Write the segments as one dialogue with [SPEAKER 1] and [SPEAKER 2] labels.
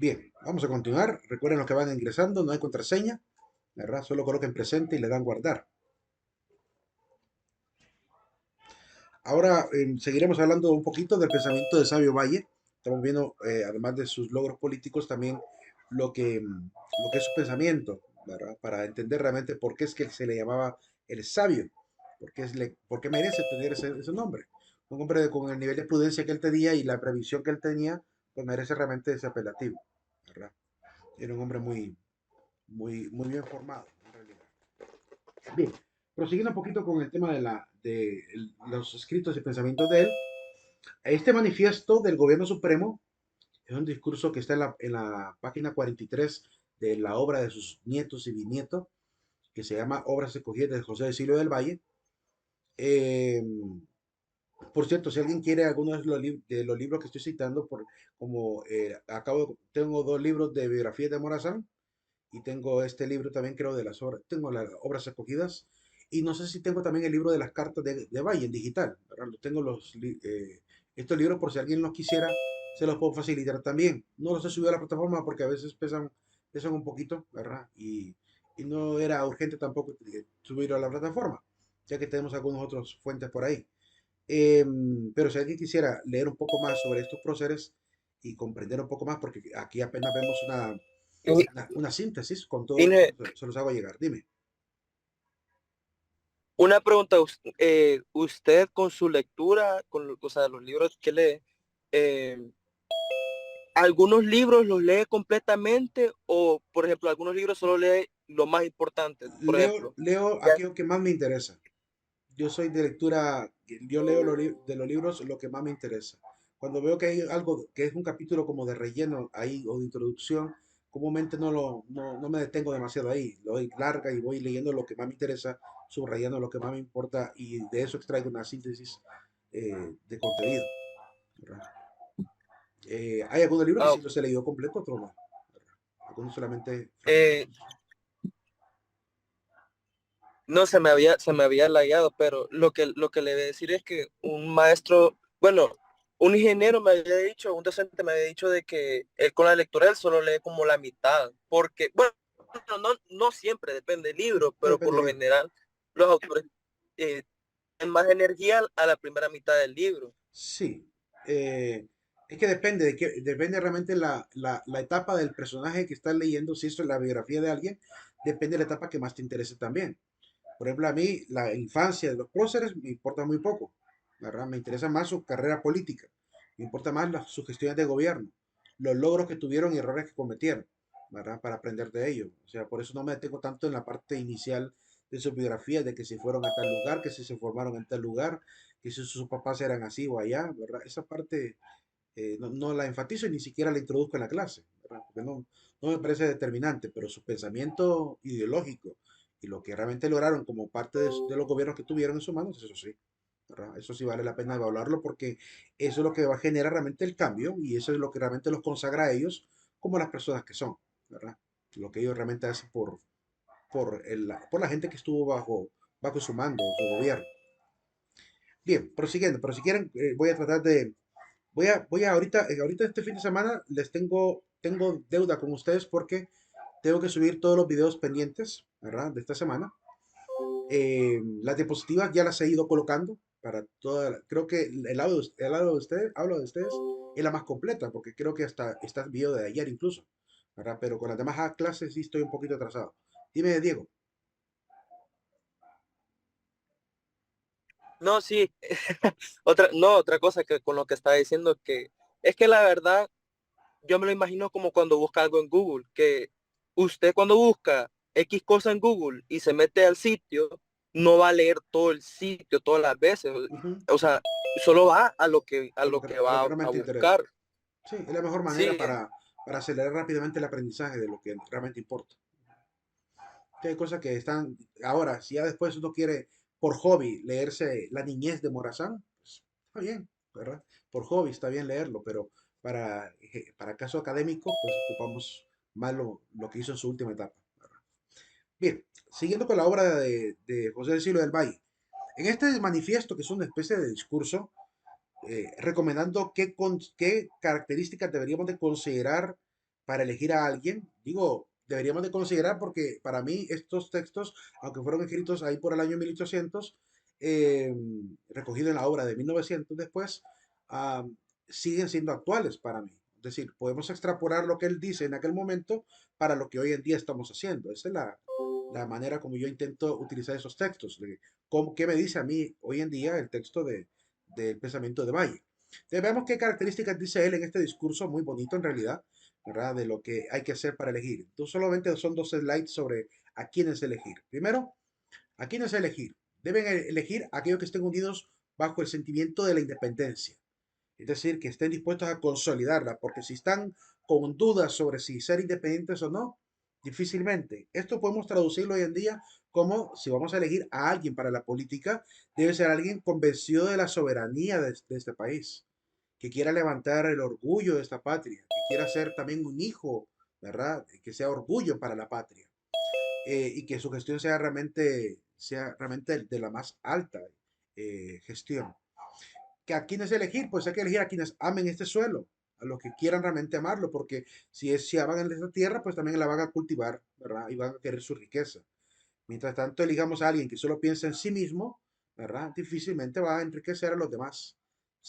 [SPEAKER 1] Bien, vamos a continuar. Recuerden los que van ingresando, no hay contraseña, ¿verdad? Solo coloquen presente y le dan guardar. Ahora seguiremos hablando un poquito del pensamiento de Sabio Valle. Estamos viendo, además de sus logros políticos, también lo que es su pensamiento, ¿verdad? Para entender realmente por qué es que se le llamaba el sabio, por qué merece tener ese nombre. Un hombre con el nivel de prudencia que él tenía y la previsión que él tenía, pues merece realmente ese apelativo, ¿verdad? Era un hombre muy bien formado, en realidad. Bien, prosiguiendo un poquito con el tema de los escritos y pensamientos de él, este manifiesto del gobierno supremo es un discurso que está en la página 43 de la obra de sus nietos y bisnietos, que se llama Obras escogidas de José de Silvio del Valle. Eh, por cierto, si alguien quiere alguno de los libros que estoy citando, como tengo dos libros de biografía de Morazán, y tengo este libro también, creo, de las obras, tengo las obras escogidas, y no sé si tengo también el libro de las cartas de Valle en digital, ¿verdad? Tengo estos libros por si alguien los quisiera, se los puedo facilitar también. No los he subido a la plataforma porque a veces pesan un poquito, ¿verdad? Y no era urgente tampoco subirlo a la plataforma, ya que tenemos algunas otras fuentes por ahí. Pero si alguien quisiera leer un poco más sobre estos próceres y comprender un poco más, porque aquí apenas vemos una,
[SPEAKER 2] Y-
[SPEAKER 1] una síntesis con todo,
[SPEAKER 2] Ine,
[SPEAKER 1] se los hago llegar. Dime.
[SPEAKER 2] una pregunta, usted con su lectura, o sea, los libros que lee, eh, ¿algunos libros los lee completamente o, por ejemplo, algunos libros solo lee lo más importante? Por ejemplo,
[SPEAKER 1] Leo
[SPEAKER 2] ya-
[SPEAKER 1] aquello que más me interesa. Yo soy de lectura, yo leo de los libros lo que más me interesa. Cuando veo que hay algo que es un capítulo como de relleno ahí o de introducción, comúnmente no me detengo demasiado ahí. Lo doy larga y voy leyendo lo que más me interesa, subrayando lo que más me importa y de eso extraigo una síntesis de contenido, ¿verdad? Hay algunos libros que
[SPEAKER 2] ah,
[SPEAKER 1] sí los he leído completo, otros no, ¿verdad? Algunos solamente
[SPEAKER 2] eh,
[SPEAKER 1] fragmentos.
[SPEAKER 2] no se me había lagueado, pero lo que le voy a decir es que un maestro, bueno, un ingeniero me había dicho, un docente me había dicho de que él con la lectura él solo lee como la mitad, porque, bueno, no siempre, depende del libro,
[SPEAKER 1] Sí,
[SPEAKER 2] pero por
[SPEAKER 1] depende
[SPEAKER 2] lo
[SPEAKER 1] del libro.
[SPEAKER 2] general los autores eh, tienen más energía a la primera mitad del libro.
[SPEAKER 1] Sí, es que depende realmente la etapa del personaje que estás leyendo, si esto es la biografía de alguien, depende de la etapa que más te interese también. Por ejemplo, a mí la infancia de los próceres me importa muy poco, ¿verdad? Me interesa más su carrera política, me importa más sus gestiones de gobierno, los logros que tuvieron y errores que cometieron, ¿verdad? Para aprender de ellos. O sea, por eso no me detengo tanto en la parte inicial de su biografía, de que si fueron a tal lugar, que si se formaron en tal lugar, que si sus papás eran así o allá, ¿verdad? Esa parte no la enfatizo y ni siquiera la introduzco en la clase, ¿verdad? Porque no me parece determinante, pero su pensamiento ideológico y lo que realmente lograron como parte de los gobiernos que tuvieron en sus manos, eso sí, ¿verdad? Eso sí vale la pena evaluarlo porque eso es lo que va a generar realmente el cambio y eso es lo que realmente los consagra a ellos como las personas que son, ¿verdad? Lo que ellos realmente hacen por la gente que estuvo bajo su mando, su gobierno. Bien, prosiguiendo, pero si quieren, voy a tratar de, ahorita este fin de semana tengo deuda con ustedes porque tengo que subir todos los videos pendientes, ¿verdad? De esta semana. Las diapositivas ya las he ido colocando para creo que el lado de ustedes es la más completa porque creo que hasta está el video de ayer incluso, ¿verdad? Pero con las demás clases sí estoy un poquito atrasado. Dime, Diego.
[SPEAKER 2] No, sí, otra cosa que con lo que estaba diciendo que es que la verdad yo me lo imagino como cuando busca algo en Google, que usted cuando busca X cosa en Google y se mete al sitio, no va a leer todo el sitio todas las veces.
[SPEAKER 1] Ujú.
[SPEAKER 2] O sea, solo va a lo que, a
[SPEAKER 1] A lo
[SPEAKER 2] lo
[SPEAKER 1] que,
[SPEAKER 2] que
[SPEAKER 1] a lo
[SPEAKER 2] va
[SPEAKER 1] que
[SPEAKER 2] a
[SPEAKER 1] realmente interesa.
[SPEAKER 2] buscar.
[SPEAKER 1] Sí, es la mejor manera
[SPEAKER 2] Sí,
[SPEAKER 1] para acelerar rápidamente el aprendizaje de lo que realmente importa. Sí, hay cosas que están. Ahora, si ya después uno quiere por hobby leerse La niñez de Morazán, pues está bien, ¿verdad? Por hobby está bien leerlo, pero para caso académico, pues ocupamos más lo que hizo en su última etapa, ¿verdad? Bien, siguiendo con la obra de José del Siglo del Valle. En este manifiesto, que es una especie de discurso, recomendando qué características deberíamos de considerar para elegir a alguien, digo, deberíamos de considerar porque para mí estos textos, aunque fueron escritos ahí por el año 1800, eh, recogido en la obra de 1900 después, ah, siguen siendo actuales para mí. Es decir, podemos extrapolar lo que él dice en aquel momento para lo que hoy en día estamos haciendo. Esa es la manera como yo intento utilizar esos textos. ¿Qué me dice a mí hoy en día el texto del pensamiento de Valle? Entonces, veamos qué características dice él en este discurso muy bonito en realidad, ¿verdad? De lo que hay que hacer para elegir. Entonces, solamente son dos slides sobre a quiénes elegir. Primero, a quiénes elegir. Deben elegir a aquellos que estén unidos bajo el sentimiento de la independencia. Es decir, que estén dispuestos a consolidarla, porque si están con dudas sobre si ser independientes o no, difícilmente. Esto podemos traducirlo hoy en día como si vamos a elegir a alguien para la política, debe ser alguien convencido de la soberanía de este país, que quiera levantar el orgullo de esta patria, que quiera ser también un hijo, ¿verdad? Que sea orgullo para la patria, y que su gestión sea realmente de la más alta gestión. ¿Que a quiénes elegir? Pues hay que elegir a quienes amen este suelo, a los que quieran realmente amarlo, porque si aman esta tierra, pues también la van a cultivar, ¿verdad? Y van a querer su riqueza. Mientras tanto, eligamos a alguien que solo piensa en sí mismo, ¿verdad? Difícilmente va a enriquecer a los demás.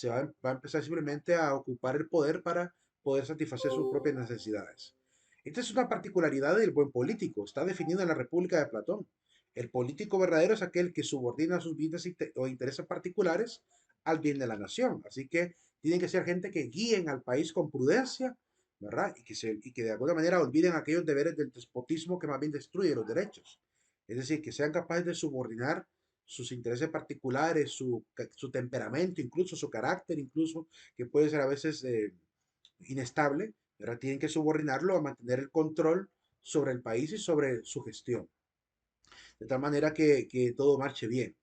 [SPEAKER 1] Va a empezar simplemente a ocupar el poder para poder satisfacer sus propias necesidades. Esta es una particularidad del buen político. Está definido en la República de Platón. El político verdadero es aquel que subordina sus bienes o intereses particulares al bien de la nación. Así que tienen que ser gente que guíen al país con prudencia, ¿verdad? Y que de alguna manera olviden aquellos deberes del despotismo que más bien destruye los derechos. Es decir, que sean capaces de subordinar sus intereses particulares, su temperamento, incluso su carácter, incluso, que puede ser a veces inestable, pero tienen que subordinarlo a mantener el control sobre el país y sobre su gestión, de tal manera que todo marche bien.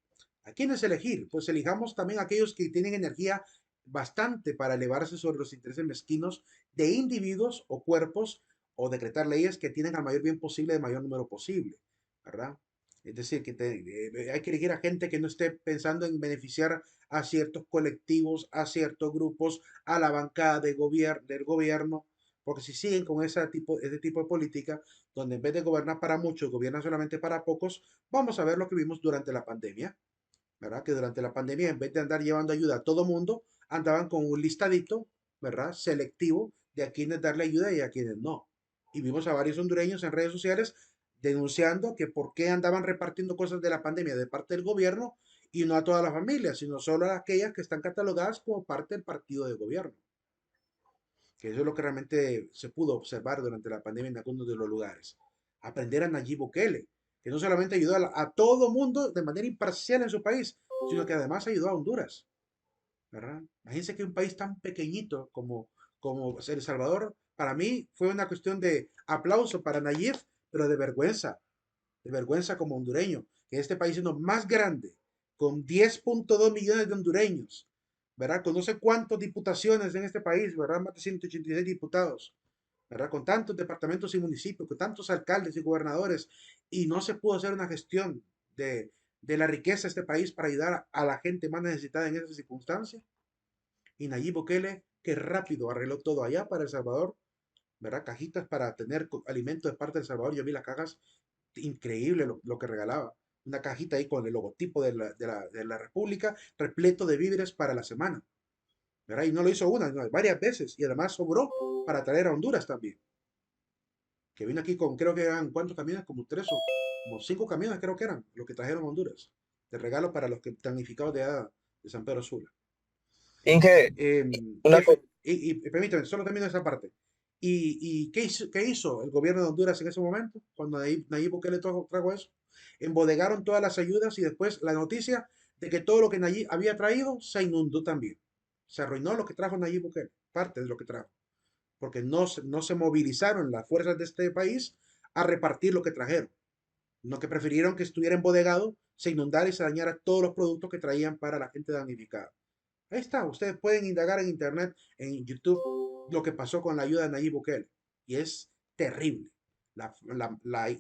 [SPEAKER 1] ¿A quiénes elegir? Pues elijamos también a aquellos que tienen energía bastante para elevarse sobre los intereses mezquinos de individuos o cuerpos o decretar leyes que tienen al mayor bien posible de mayor número posible, ¿verdad? Es decir, hay que elegir a gente que no esté pensando en beneficiar a ciertos colectivos, a ciertos grupos, a la bancada del gobierno, porque si siguen con ese tipo de política, donde en vez de gobernar para muchos, gobiernan solamente para pocos, vamos a ver lo que vimos durante la pandemia, ¿verdad? Que durante la pandemia, en vez de andar llevando ayuda a todo mundo, andaban con un listadito, ¿verdad? Selectivo de a quienes darle ayuda y a quienes no. Y vimos a varios hondureños en redes sociales denunciando que por qué andaban repartiendo cosas de la pandemia de parte del gobierno y no a todas las familias, sino solo a aquellas que están catalogadas como parte del partido de gobierno. Que eso es lo que realmente se pudo observar durante la pandemia en algunos de los lugares. Aprender a Nayib Bukele, que no solamente ayudó a todo mundo de manera imparcial en su país, sino que además ayudó a Honduras, ¿verdad? Imagínense que un país tan pequeñito como El Salvador, para mí fue una cuestión de aplauso para Nayib, pero de vergüenza como hondureño, que este país siendo más grande, con 10.2 millones de hondureños, ¿verdad? Con no sé cuántas diputaciones en este país, ¿verdad? Más de 186 diputados, ¿verdad? Con tantos departamentos y municipios, con tantos alcaldes y gobernadores, y no se pudo hacer una gestión de la riqueza de este país para ayudar a la gente más necesitada en esas circunstancias. Y Nayib Bukele, que rápido arregló todo allá para El Salvador, ¿verdad? Cajitas para tener alimentos de parte de El Salvador. Yo vi las cajas, increíble lo que regalaba. Una cajita ahí con el logotipo de la República, repleto de víveres para la semana, ¿verdad? Y no lo hizo una, no, varias veces. Y además sobró para traer a Honduras también. Que vino aquí con, creo que eran, ¿cuántos camiones? Como tres o como 5 camiones creo que eran los que trajeron a Honduras. De regalo para los que planificados de San Pedro Sula.
[SPEAKER 2] Inge,
[SPEAKER 1] Y,
[SPEAKER 2] una cosa,
[SPEAKER 1] permítame, solo termino esa parte. ¿Y qué hizo el gobierno de Honduras en ese momento? Cuando Nayib Bukele trajo eso. Embodegaron todas las ayudas y después la noticia de que todo lo que Nayib había traído se inundó también. Se arruinó lo que trajo Nayib Bukele, parte de lo que trajo. Porque no se movilizaron las fuerzas de este país a repartir lo que trajeron. No, que prefirieron que estuviera embodegado, se inundara y se dañara todos los productos que traían para la gente damnificada. Ahí está, ustedes pueden indagar en internet, en YouTube, lo que pasó con la ayuda de Nayib Bukele. Y es terrible. La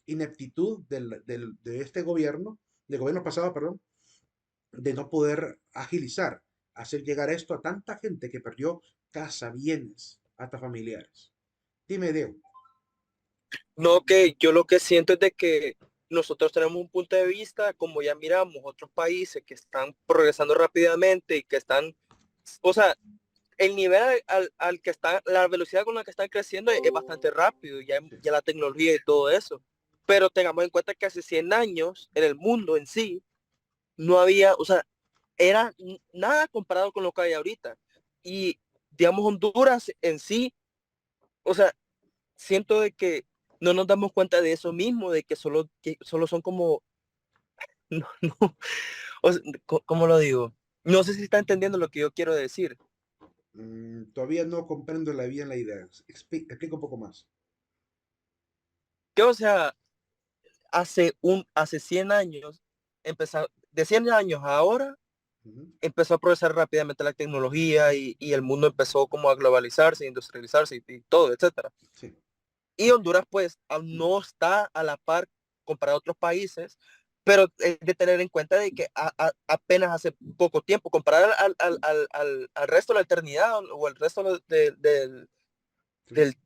[SPEAKER 1] ineptitud de este gobierno, del gobierno pasado, perdón, de no poder agilizar, hacer llegar esto a tanta gente que perdió casa, bienes, hasta familiares. Dime, Diego.
[SPEAKER 2] No, que yo lo que siento es de que nosotros tenemos un punto de vista, como ya miramos otros países que están progresando rápidamente y que están, o sea, el nivel al que está, la velocidad con la que están creciendo es bastante rápido,
[SPEAKER 1] Sí.
[SPEAKER 2] ya la tecnología y todo eso. Pero tengamos en cuenta que hace 100 años en el mundo en sí no había, o sea, era nada comparado con lo que hay ahorita. Y digamos Honduras en sí, o sea, siento de que no nos damos cuenta de eso mismo, de que solo son como, no, no, ¿cómo lo digo? No sé si está entendiendo lo que yo quiero decir.
[SPEAKER 1] Todavía no comprendo bien la idea. Explica un poco más.
[SPEAKER 2] Que o sea, hace 100 años, de 100 años a ahora,
[SPEAKER 1] Ujú.
[SPEAKER 2] empezó a progresar rápidamente la tecnología y el mundo empezó como a globalizarse, industrializarse y todo, etcétera.
[SPEAKER 1] Sí.
[SPEAKER 2] Y Honduras, pues, aún no está a la par comparado a otros países, pero es de tener en cuenta de que apenas hace poco tiempo, comparar al resto de la eternidad o el resto del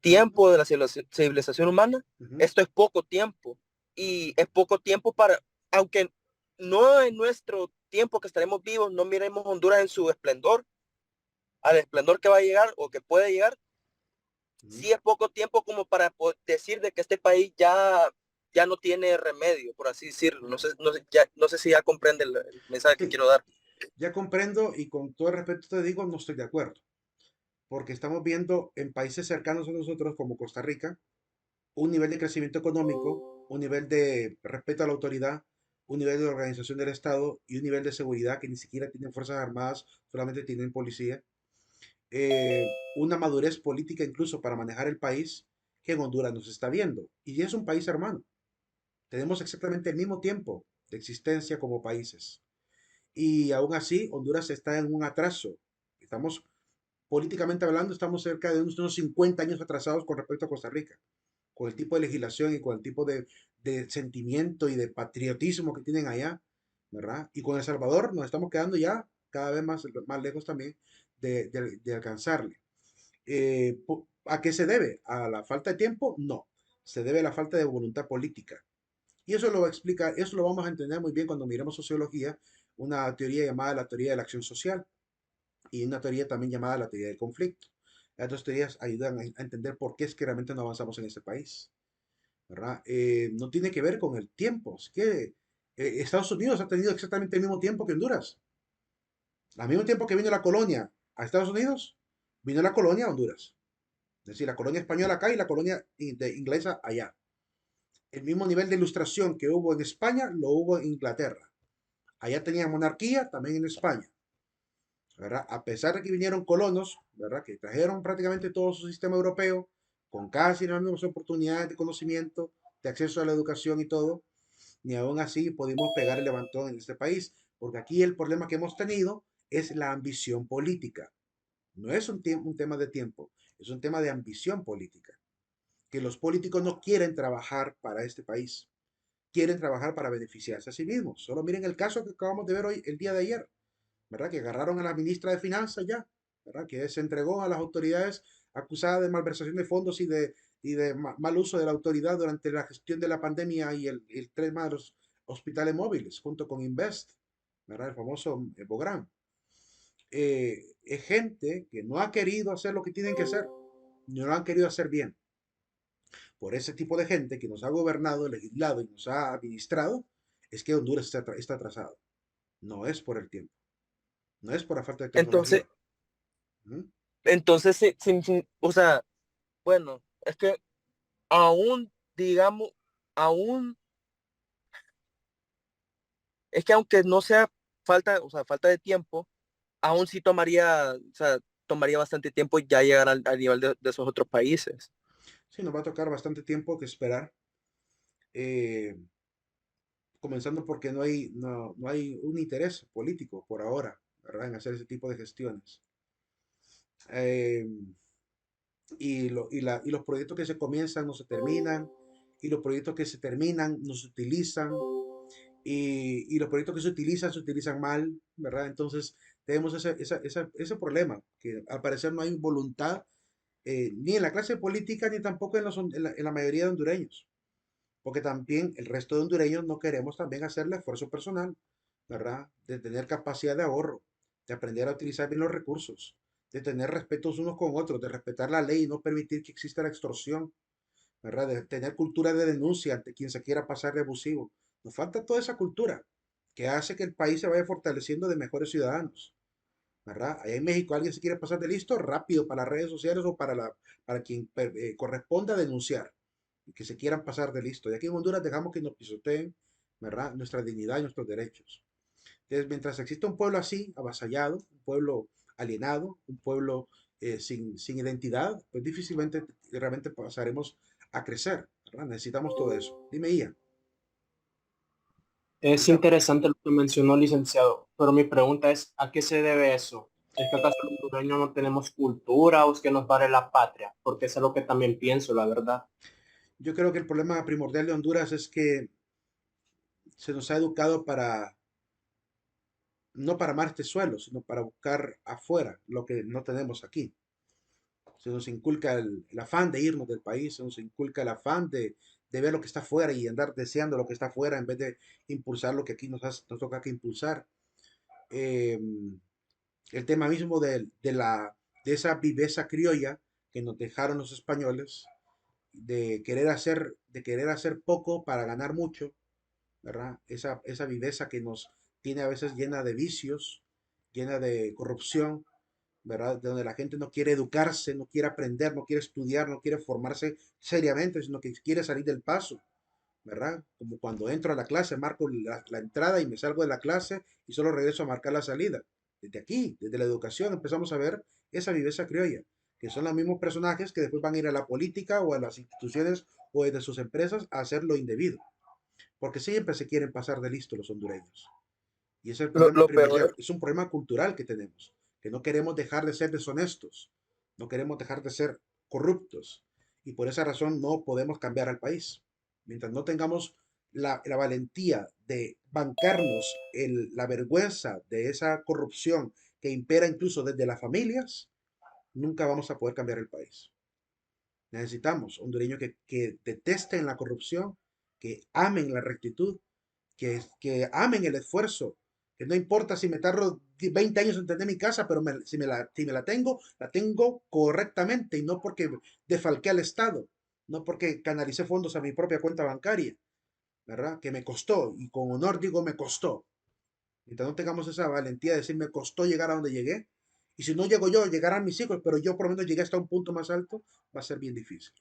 [SPEAKER 2] tiempo de la civilización humana,
[SPEAKER 1] Ujú.
[SPEAKER 2] esto es poco tiempo. Y es poco tiempo para, aunque no en nuestro tiempo que estaremos vivos, no miremos Honduras en su esplendor, al esplendor que va a llegar o que puede llegar,
[SPEAKER 1] Ujú.
[SPEAKER 2] sí es poco tiempo como para decir de que este país ya no tiene remedio, por así decirlo. No sé si ya comprende el mensaje que
[SPEAKER 1] Sí,
[SPEAKER 2] quiero dar.
[SPEAKER 1] ya comprendo y con todo el respeto te digo, no estoy de acuerdo, porque estamos viendo en países cercanos a nosotros como Costa Rica un nivel de crecimiento económico, un nivel de respeto a la autoridad, un nivel de organización del Estado y un nivel de seguridad que ni siquiera tienen fuerzas armadas, solamente tienen policía, una madurez política incluso para manejar el país que en Honduras nos está viendo. Y es un país hermano. Tenemos exactamente el mismo tiempo de existencia como países. Y aún así, Honduras está en un atraso. Estamos, políticamente hablando, estamos cerca de unos 50 años atrasados con respecto a Costa Rica, con el tipo de legislación y con el tipo de sentimiento y de patriotismo que tienen allá, ¿verdad? Y con El Salvador nos estamos quedando ya cada vez más lejos también de alcanzarle. ¿A qué se debe? ¿A la falta de tiempo? No, se debe a la falta de voluntad política. Y eso lo va a explicar, eso lo vamos a entender muy bien cuando miremos sociología, una teoría llamada la teoría de la acción social y una teoría también llamada la teoría del conflicto. Las dos teorías ayudan a entender por qué es que realmente no avanzamos en este país, ¿verdad? No tiene que ver con el tiempo, es que Estados Unidos ha tenido exactamente el mismo tiempo que Honduras. Al mismo tiempo que vino la colonia a Estados Unidos, vino la colonia a Honduras. Es decir, la colonia española acá y la colonia inglesa allá. El mismo nivel de ilustración que hubo en España lo hubo en Inglaterra. Allá tenían monarquía, también en España, ¿verdad? A pesar de que vinieron colonos, ¿verdad? Que trajeron prácticamente todo su sistema europeo, con casi las mismas oportunidades de conocimiento, de acceso a la educación y todo, ni aún así pudimos pegar el levantón en este país, porque aquí el problema que hemos tenido es la ambición política. No es un tema de tiempo, es un tema de ambición política, que los políticos no quieren trabajar para este país, quieren trabajar para beneficiarse a sí mismos. Solo miren el caso que acabamos de ver hoy, el día de ayer, ¿verdad? Que agarraron a la ministra de Finanzas ya, ¿verdad? Que se entregó a las autoridades acusada de malversación de fondos y de mal uso de la autoridad durante la gestión de la pandemia y el tema de los hospitales móviles, junto con Invest, ¿verdad? El famoso Bogran. Es gente que no ha querido hacer lo que tienen que hacer, no lo han querido hacer bien. Por ese tipo de gente que nos ha gobernado, legislado y nos ha administrado, es que Honduras está atrasado. No es por el tiempo, no es por la falta de
[SPEAKER 2] Entonces,
[SPEAKER 1] tecnología. ¿Mm?
[SPEAKER 2] entonces, o sea, bueno, es que aún, digamos, aún, es que aunque no sea falta, o sea, falta de tiempo, aún sí tomaría, o sea, tomaría bastante tiempo ya llegar al nivel de esos otros países.
[SPEAKER 1] Sí, nos va a tocar bastante tiempo que esperar, eh, comenzando porque no hay un interés político por ahora, ¿verdad? En hacer ese tipo de gestiones. Eh, y los proyectos que se comienzan no se terminan, y los proyectos que se terminan no se utilizan, y los proyectos que se utilizan mal, ¿verdad? Entonces tenemos ese problema, que al parecer no hay voluntad ni en la clase política ni tampoco en la mayoría de hondureños, porque también el resto de hondureños no queremos también hacer el esfuerzo personal, ¿verdad? De tener capacidad de ahorro, de aprender a utilizar bien los recursos, de tener respetos unos con otros, de respetar la ley y no permitir que exista la extorsión, ¿verdad? De tener cultura de denuncia ante quien se quiera pasar de abusivo. Nos falta toda esa cultura que hace que el país se vaya fortaleciendo de mejores ciudadanos, ¿verdad? Allá en México alguien se quiere pasar de listo rápido para las redes sociales o para quien corresponda denunciar y que se quieran pasar de listo. Y aquí en Honduras dejamos que nos pisoteen, ¿verdad? Nuestra dignidad y nuestros derechos. Entonces, mientras exista un pueblo así, avasallado, un pueblo alienado, un pueblo sin identidad, pues difícilmente realmente pasaremos a crecer, ¿verdad? Necesitamos todo eso. Dime, Ian.
[SPEAKER 3] Es interesante lo que mencionó, licenciado, pero mi pregunta es, ¿a qué se debe eso? ¿Es que acaso los hondureños no tenemos cultura o es que nos vale la patria? Porque eso es lo que también pienso, la verdad.
[SPEAKER 1] Yo creo que el problema primordial de Honduras es que se nos ha educado no para amar este suelo, sino para buscar afuera lo que no tenemos aquí. Se nos inculca el afán de irnos del país, se nos inculca el afán de ver lo que está afuera y andar deseando lo que está afuera en vez de impulsar lo que aquí nos toca que impulsar. Eh, el tema mismo de esa viveza criolla que nos dejaron los españoles, de querer hacer poco para ganar mucho, ¿verdad? Esa viveza que nos tiene a veces llena de vicios, llena de corrupción, ¿verdad? De donde la gente no quiere educarse, no quiere aprender, no quiere estudiar, no quiere formarse seriamente, sino que quiere salir del paso, ¿verdad? Como cuando entro a la clase, marco la entrada y me salgo de la clase y solo regreso a marcar la salida. Desde aquí, desde la educación, empezamos a ver esa viveza criolla, que son los mismos personajes que después van a ir a la política o a las instituciones o desde sus empresas a hacer lo indebido, porque siempre se quieren pasar de listo los hondureños. Y ese es el problema
[SPEAKER 2] Lo peor,
[SPEAKER 1] primordial. Es un problema cultural que tenemos, que no queremos dejar de ser deshonestos, no queremos dejar de ser corruptos. Y por esa razón no podemos cambiar al país. Mientras no tengamos la valentía de bancarnos la vergüenza de esa corrupción que impera incluso desde las familias, nunca vamos a poder cambiar el país. Necesitamos hondureños que detesten la corrupción, que amen la rectitud, que amen el esfuerzo, que no importa si me tardo 20 años en tener mi casa, pero si me la tengo correctamente y no porque defalqué al Estado, no porque canalicé fondos a mi propia cuenta bancaria, ¿verdad? Que me costó, y con honor digo me costó. Mientras no tengamos esa valentía de decir me costó llegar a donde llegué, y si no llego yo, llegarán mis hijos, pero yo por lo menos llegué hasta un punto más alto, va a ser bien difícil.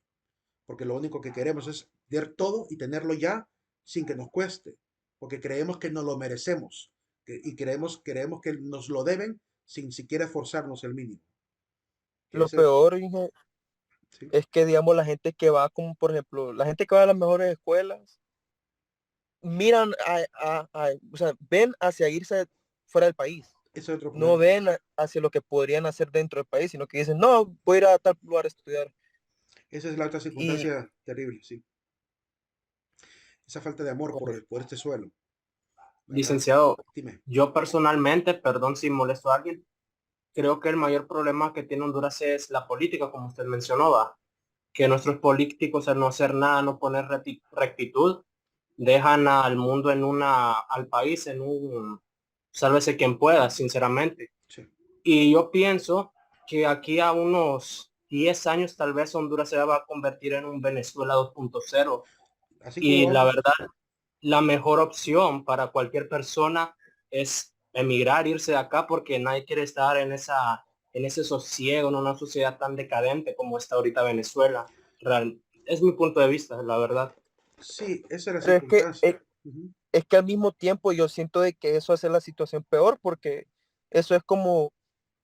[SPEAKER 1] Porque lo único que queremos es ver todo y tenerlo ya sin que nos cueste, porque creemos que nos lo merecemos y creemos que nos lo deben sin siquiera esforzarnos el mínimo. Que
[SPEAKER 2] lo
[SPEAKER 1] ese,
[SPEAKER 2] peor, Inge,
[SPEAKER 1] sí,
[SPEAKER 2] es que, digamos, la gente que va, como por ejemplo, la gente que va a las mejores escuelas, miran, o sea, ven hacia irse fuera del país.
[SPEAKER 1] ese es otro
[SPEAKER 2] No
[SPEAKER 1] problema.
[SPEAKER 2] ven hacia lo que podrían hacer dentro del país, sino que dicen, no, voy a ir a tal lugar a estudiar.
[SPEAKER 1] Esa es la otra
[SPEAKER 2] Y
[SPEAKER 1] circunstancia terrible, sí. Esa falta de amor por este suelo, ¿verdad?
[SPEAKER 3] Licenciado,
[SPEAKER 1] Dime.
[SPEAKER 3] yo personalmente, perdón si molesto a alguien, creo que el mayor problema que tiene Honduras es la política, como usted mencionó, va, que nuestros políticos al no hacer nada, no poner rectitud, dejan al mundo al país en un, sálvese quien pueda, sinceramente.
[SPEAKER 1] Sí.
[SPEAKER 3] Y yo pienso que aquí a unos 10 años tal vez Honduras se va a convertir en un Venezuela 2.0.
[SPEAKER 1] Así como
[SPEAKER 3] Y la
[SPEAKER 1] vamos.
[SPEAKER 3] verdad, la mejor opción para cualquier persona es emigrar, irse de acá porque nadie quiere estar en ese sosiego, en una sociedad tan decadente como está ahorita Venezuela. Es mi punto de vista, la verdad.
[SPEAKER 1] Sí, esa es la
[SPEAKER 2] pero
[SPEAKER 1] circunstancia. Ujú.
[SPEAKER 2] es que al mismo tiempo yo siento de que eso hace la situación peor, porque eso es como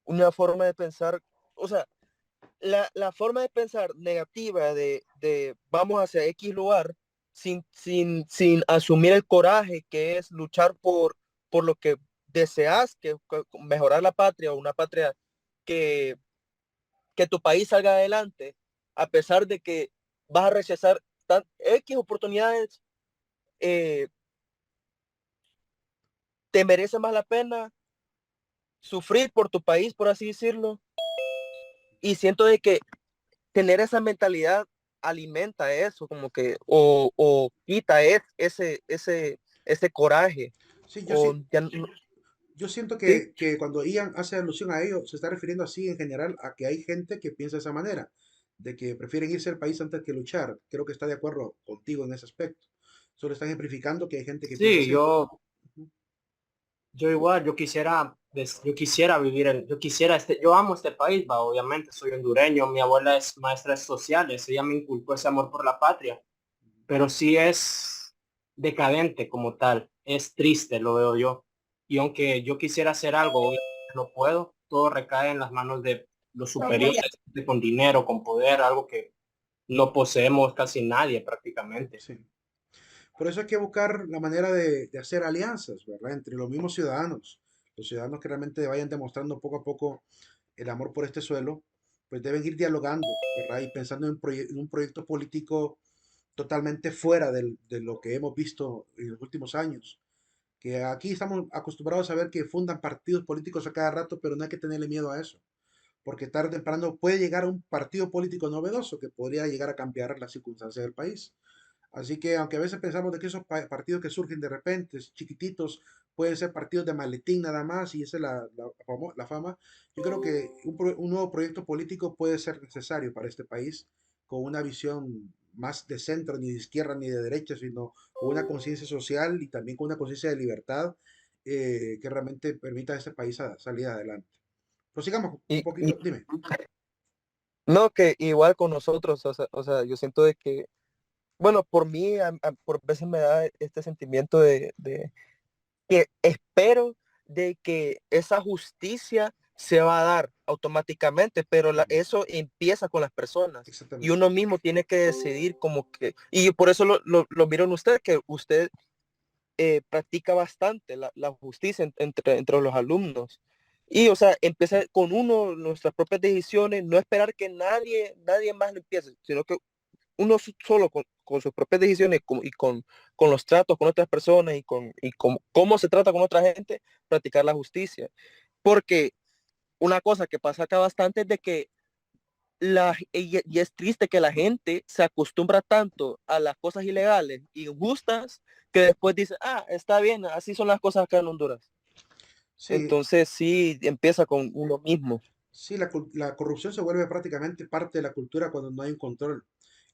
[SPEAKER 2] una forma de pensar, o sea, la forma de pensar negativa de vamos hacia X lugar sin asumir el coraje que es luchar por lo que deseas, que mejorar la patria o una patria que, que tu país salga adelante, a pesar de que vas a rechazar X oportunidades, eh, te merece más la pena sufrir por tu país, por así decirlo. Y siento de que tener esa mentalidad alimenta eso, como que, o quita ese coraje,
[SPEAKER 1] Sí,
[SPEAKER 2] o ya
[SPEAKER 1] yo siento
[SPEAKER 2] sí,
[SPEAKER 1] que cuando Ian hace alusión a ello, se está refiriendo así en general a que hay gente que piensa de esa manera, de que prefieren irse al país antes que luchar. Creo que está de acuerdo contigo en ese aspecto. Solo está ejemplificando que hay gente que piensa
[SPEAKER 3] Sí,
[SPEAKER 1] así. Ujú.
[SPEAKER 3] yo igual, yo quisiera vivir yo quisiera yo amo este país, va, obviamente, soy hondureño, mi abuela es maestra de sociales, ella me inculcó ese amor por la patria, pero sí es decadente como tal, es triste, lo veo yo. Y aunque yo quisiera hacer algo, obviamente no puedo, todo recae en las manos de los superiores, con dinero, con poder, algo que no poseemos casi nadie prácticamente.
[SPEAKER 1] Sí. Por eso hay que buscar la manera de hacer alianzas, ¿verdad? Entre los ciudadanos que realmente vayan demostrando poco a poco el amor por este suelo, pues deben ir dialogando, ¿verdad? Y pensando en un proyecto político totalmente fuera de lo que hemos visto en los últimos años. Que aquí estamos acostumbrados a ver que fundan partidos políticos a cada rato, pero no hay que tenerle miedo a eso, porque tarde o temprano puede llegar un partido político novedoso que podría llegar a cambiar las circunstancias del país. Así que aunque a veces pensamos de que esos partidos que surgen de repente, chiquititos, pueden ser partidos de maletín nada más y esa es la fama, yo creo que un nuevo proyecto político puede ser necesario para este país con una visión más de centro, ni de izquierda ni de derecha, sino con una conciencia social y también con una conciencia de libertad que realmente permita a este país salir adelante. Prosigamos un
[SPEAKER 2] y
[SPEAKER 1] poquito, dime.
[SPEAKER 2] no, que igual con nosotros, o sea, yo siento de que, bueno, por mí, por veces me da este sentimiento de que espero de que esa justicia se va a dar automáticamente, pero eso empieza con las personas y
[SPEAKER 1] Exactamente.
[SPEAKER 2] uno mismo tiene que decidir como que, y por eso lo miro en usted, que usted practica bastante la justicia entre los alumnos. Y, o sea, empieza con uno, nuestras propias decisiones, no esperar que nadie más lo empiece, sino que uno solo con sus propias decisiones con los tratos con otras personas y con cómo se trata con otra gente, practicar la justicia. Porque una cosa que pasa acá bastante es de que y es triste que la gente se acostumbra tanto a las cosas ilegales, injustas, que después dice, está bien, así son las cosas acá en Honduras.
[SPEAKER 1] Sí,
[SPEAKER 2] Entonces sí, empieza con uno mismo.
[SPEAKER 1] sí, la corrupción se vuelve prácticamente parte de la cultura cuando no hay un control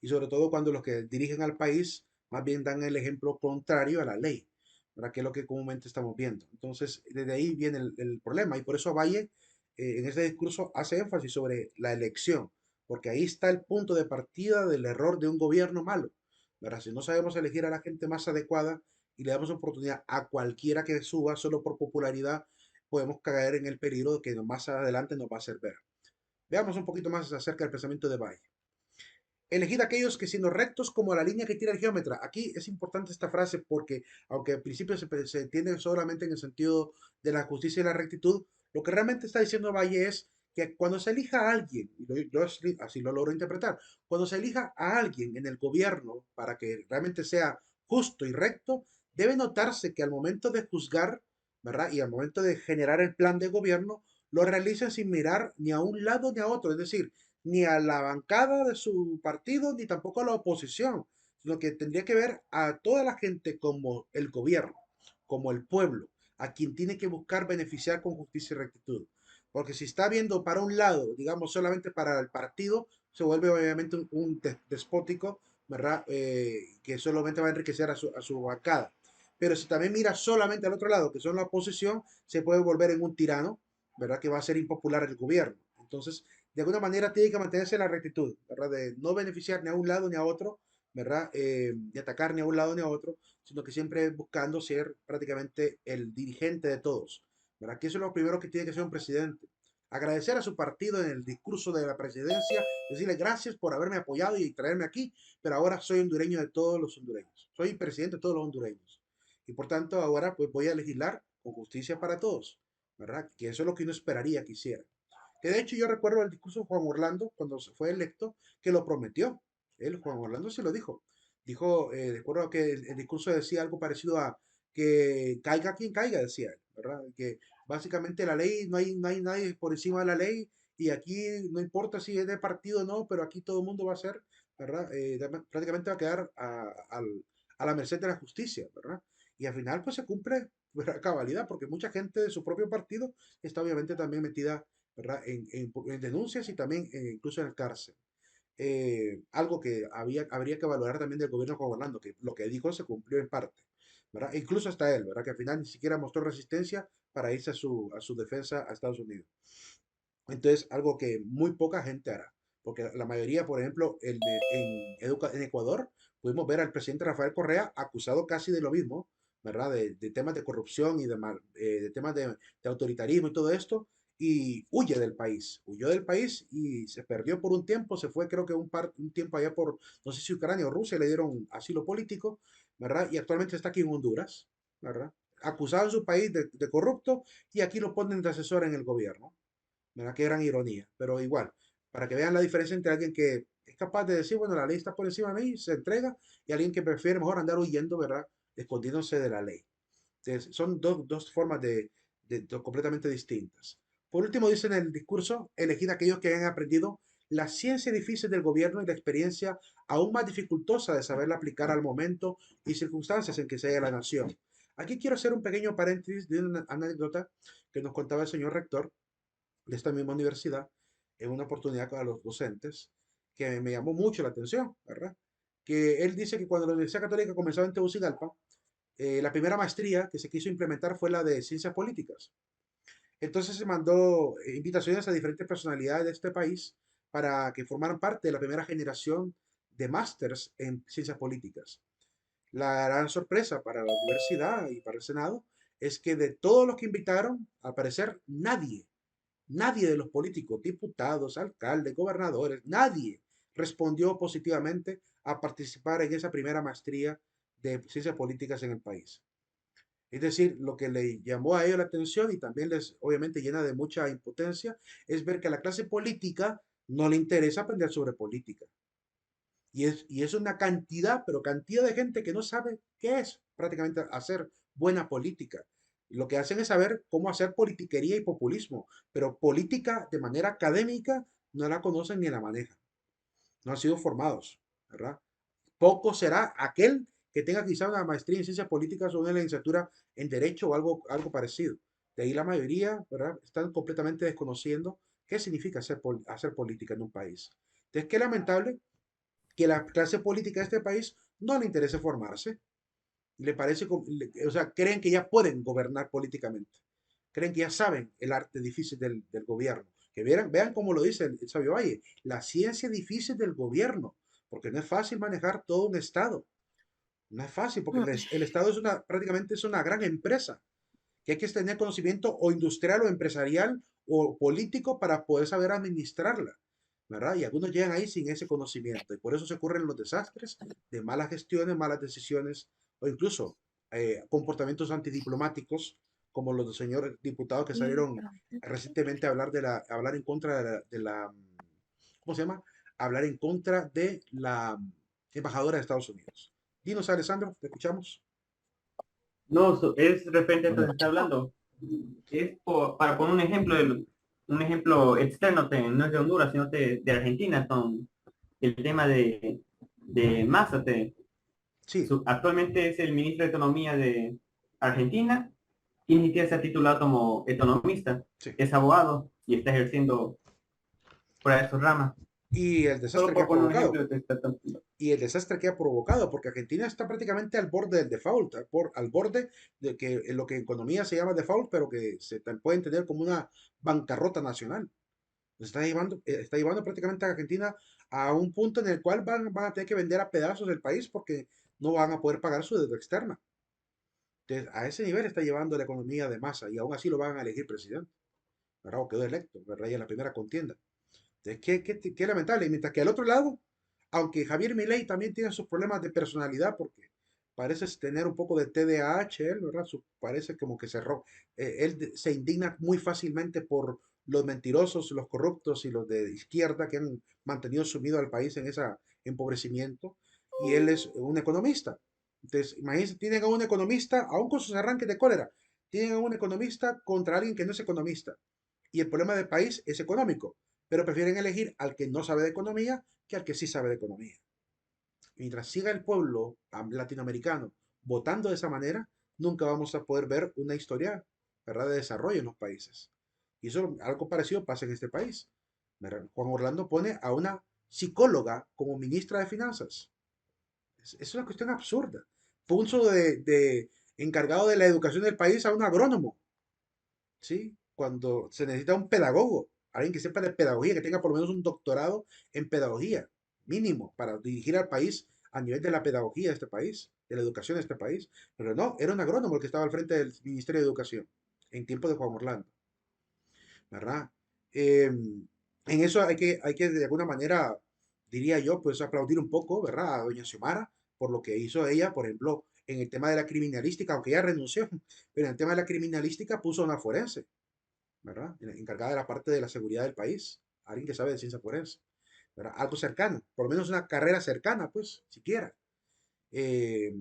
[SPEAKER 1] y sobre todo cuando los que dirigen al país más bien dan el ejemplo contrario a la ley, ¿verdad? Que es lo que comúnmente estamos viendo. Entonces, desde ahí viene el problema y por eso Valle en ese discurso hace énfasis sobre la elección, porque ahí está el punto de partida del error de un gobierno malo, ¿verdad? Si no sabemos elegir a la gente más adecuada y le damos oportunidad a cualquiera que suba solo por popularidad, podemos caer en el peligro de que más adelante nos va a hacer ver. Veamos un poquito más acerca del pensamiento de Valle. Elegid aquellos que siendo rectos como la línea que tira el geómetra. Aquí es importante esta frase porque, aunque al principio se entiende solamente en el sentido de la justicia y la rectitud, lo que realmente está diciendo Valle es que cuando se elija a alguien, y yo así lo logro interpretar, cuando se elija a alguien en el gobierno para que realmente sea justo y recto, debe notarse que al momento de juzgar, ¿verdad? Y al momento de generar el plan de gobierno, lo realicen sin mirar ni a un lado ni a otro. Es decir, ni a la bancada de su partido, ni tampoco a la oposición, sino que tendría que ver a toda la gente como el gobierno, como el pueblo, a quien tiene que buscar beneficiar con justicia y rectitud. Porque si está viendo para un lado, digamos, solamente para el partido, se vuelve obviamente un despótico, ¿verdad? Que solamente va a enriquecer a su bancada. Pero si también mira solamente al otro lado, que son la oposición, se puede volver en un tirano, ¿verdad? Que va a ser impopular el gobierno. Entonces, de alguna manera tiene que mantenerse la rectitud, ¿verdad? De no beneficiar ni a un lado ni a otro, ¿verdad? De atacar ni a un lado ni a otro, sino que siempre buscando ser prácticamente el dirigente de todos, ¿verdad? Que eso es lo primero que tiene que ser un presidente. Agradecer a su partido en el discurso de la presidencia, decirle gracias por haberme apoyado y traerme aquí, pero ahora soy hondureño de todos los hondureños. Soy presidente de todos los hondureños. Y por tanto ahora pues voy a legislar con justicia para todos, ¿verdad? Que eso es lo que uno esperaría que hiciera. Que de hecho yo recuerdo el discurso de Juan Orlando cuando se fue electo, que lo prometió. Él, Juan Orlando, sí lo dijo. Dijo, recuerdo que el discurso decía algo parecido a que caiga quien caiga, decía él, ¿verdad? Que básicamente la ley, no hay nadie por encima de la ley y aquí no importa si es de partido o no, pero aquí todo el mundo va a ser, ¿verdad? Prácticamente va a quedar a la merced de la justicia, ¿verdad? Y al final pues se cumple, ¿verdad? A cabalidad, porque mucha gente de su propio partido está obviamente también metida, ¿verdad? En denuncias y también incluso en la cárcel. Algo que habría que valorar también del gobierno de Juan Orlando, que lo que dijo se cumplió en parte, ¿verdad? E incluso hasta él, ¿verdad? Que al final ni siquiera mostró resistencia para irse a su defensa a Estados Unidos. Entonces, algo que muy poca gente hará, porque la mayoría, por ejemplo, en Ecuador, pudimos ver al presidente Rafael Correa acusado casi de lo mismo, ¿verdad? De temas de corrupción y de temas de autoritarismo y todo esto, y huyó del país y se perdió por un tiempo, se fue creo que un tiempo allá por, no sé si Ucrania o Rusia, le dieron asilo político, ¿verdad? Y actualmente está aquí en Honduras, ¿verdad? Acusado en su país de corrupto y aquí lo ponen de asesor en el gobierno. ¿Verdad? Qué gran ironía, pero igual, para que vean la diferencia entre alguien que es capaz de decir, bueno, la ley está por encima de mí, se entrega, y alguien que prefiere mejor andar huyendo, ¿verdad? Escondiéndose de la ley. Entonces, son dos formas completamente distintas. Por último, dice en el discurso, elegid aquellos que hayan aprendido la ciencia difícil del gobierno y la experiencia aún más dificultosa de saberla aplicar al momento y circunstancias en que se halla la nación. Aquí quiero hacer un pequeño paréntesis de una anécdota que nos contaba el señor rector de esta misma universidad en una oportunidad con los docentes que me llamó mucho la atención, ¿verdad? Que él dice que cuando la Universidad Católica comenzó en Tegucigalpa, la primera maestría que se quiso implementar fue la de ciencias políticas. Entonces se mandó invitaciones a diferentes personalidades de este país para que formaran parte de la primera generación de másters en ciencias políticas. La gran sorpresa para la universidad y para el Senado es que de todos los que invitaron, al parecer nadie de los políticos, diputados, alcaldes, gobernadores, nadie respondió positivamente a participar en esa primera maestría de ciencias políticas en el país. Es decir, lo que le llamó a ellos la atención y también les obviamente llena de mucha impotencia es ver que a la clase política no le interesa aprender sobre política. Y es una cantidad, pero cantidad de gente que no sabe qué es prácticamente hacer buena política. Lo que hacen es saber cómo hacer politiquería y populismo, pero política de manera académica no la conocen ni la manejan. No han sido formados, ¿verdad? Poco será aquel que tenga quizá una maestría en ciencias políticas o una licenciatura en derecho o algo parecido. De ahí la mayoría, ¿verdad? Están completamente desconociendo qué significa hacer política en un país. Entonces, qué lamentable que la clase política de este país no le interese formarse. Le parece, o sea, creen que ya pueden gobernar políticamente. Creen que ya saben el arte difícil del gobierno. Que vean cómo lo dice el Sabio Valle, la ciencia difícil del gobierno, porque no es fácil manejar todo un Estado. No es fácil, porque el Estado prácticamente es una gran empresa, que hay que tener conocimiento o industrial o empresarial o político para poder saber administrarla, ¿verdad? Y algunos llegan ahí sin ese conocimiento y por eso se ocurren los desastres de malas gestiones, malas decisiones o incluso comportamientos antidiplomáticos como los del señor diputado que salieron recientemente a hablar en contra ¿cómo se llama? Hablar en contra de la embajadora de Estados Unidos. Dinos, Alessandro, te escuchamos.
[SPEAKER 3] No, es referente a lo que se está hablando. Para poner un ejemplo, un ejemplo externo, no es de Honduras, sino de Argentina, son el tema de Massa.
[SPEAKER 1] Sí,
[SPEAKER 3] Actualmente es el ministro de Economía de Argentina y ni siquiera se ha titulado como economista,
[SPEAKER 1] sí.
[SPEAKER 3] es abogado y está ejerciendo fuera de su rama.
[SPEAKER 1] Y el
[SPEAKER 3] Solo
[SPEAKER 1] desastre que
[SPEAKER 3] por
[SPEAKER 1] ha
[SPEAKER 3] poner un
[SPEAKER 1] provocado.
[SPEAKER 3] ejemplo de esta.
[SPEAKER 1] Y el desastre que ha provocado, porque Argentina está prácticamente al borde del default, al borde de que en lo que en economía se llama default, pero que se puede entender como una bancarrota nacional. Está llevando prácticamente a Argentina a un punto en el cual van a tener que vender a pedazos el país porque no van a poder pagar su deuda externa. Entonces, a ese nivel está llevando la economía de masa y aún así lo van a elegir presidente, ¿verdad? O quedó electo, ¿verdad? Y en la primera contienda. Entonces, qué lamentable. Y mientras que al otro lado, aunque Javier Milei también tiene sus problemas de personalidad, porque parece tener un poco de TDAH, él, ¿verdad? Parece como que él se indigna muy fácilmente por los mentirosos, los corruptos y los de izquierda que han mantenido sumido al país en ese empobrecimiento. Y él es un economista. Entonces, imagínense, tienen a un economista, aún con sus arranques de cólera, tienen a un economista contra alguien que no es economista. Y el problema del país es económico. pero prefieren elegir al que no sabe de economía que al que sí sabe de economía. Mientras siga el pueblo latinoamericano votando de esa manera, nunca vamos a poder ver una historia, ¿verdad?, de desarrollo en los países. Y eso, algo parecido pasa en este país. ¿Verdad? Juan Orlando pone a una psicóloga como ministra de Finanzas. Es una cuestión absurda. Puso de encargado de la educación del país a un agrónomo, ¿sí? Cuando se necesita un pedagogo, alguien que sepa de pedagogía, que tenga por lo menos un doctorado en pedagogía, mínimo, para dirigir al país a nivel de la pedagogía de este país, de la educación de este país. Pero no, era un agrónomo el que estaba al frente del Ministerio de Educación en tiempo de Juan Orlando, ¿verdad? En eso hay que de alguna manera, diría yo, pues aplaudir un poco, ¿verdad? A doña Xiomara por lo que hizo ella, por ejemplo, en el tema de la criminalística, aunque ella renunció, pero en el tema de la criminalística puso a una forense, ¿verdad? Encargada de la parte de la seguridad del país, alguien que sabe de ciencia forense, ¿verdad? Algo cercano, por lo menos una carrera cercana, pues, siquiera. eh,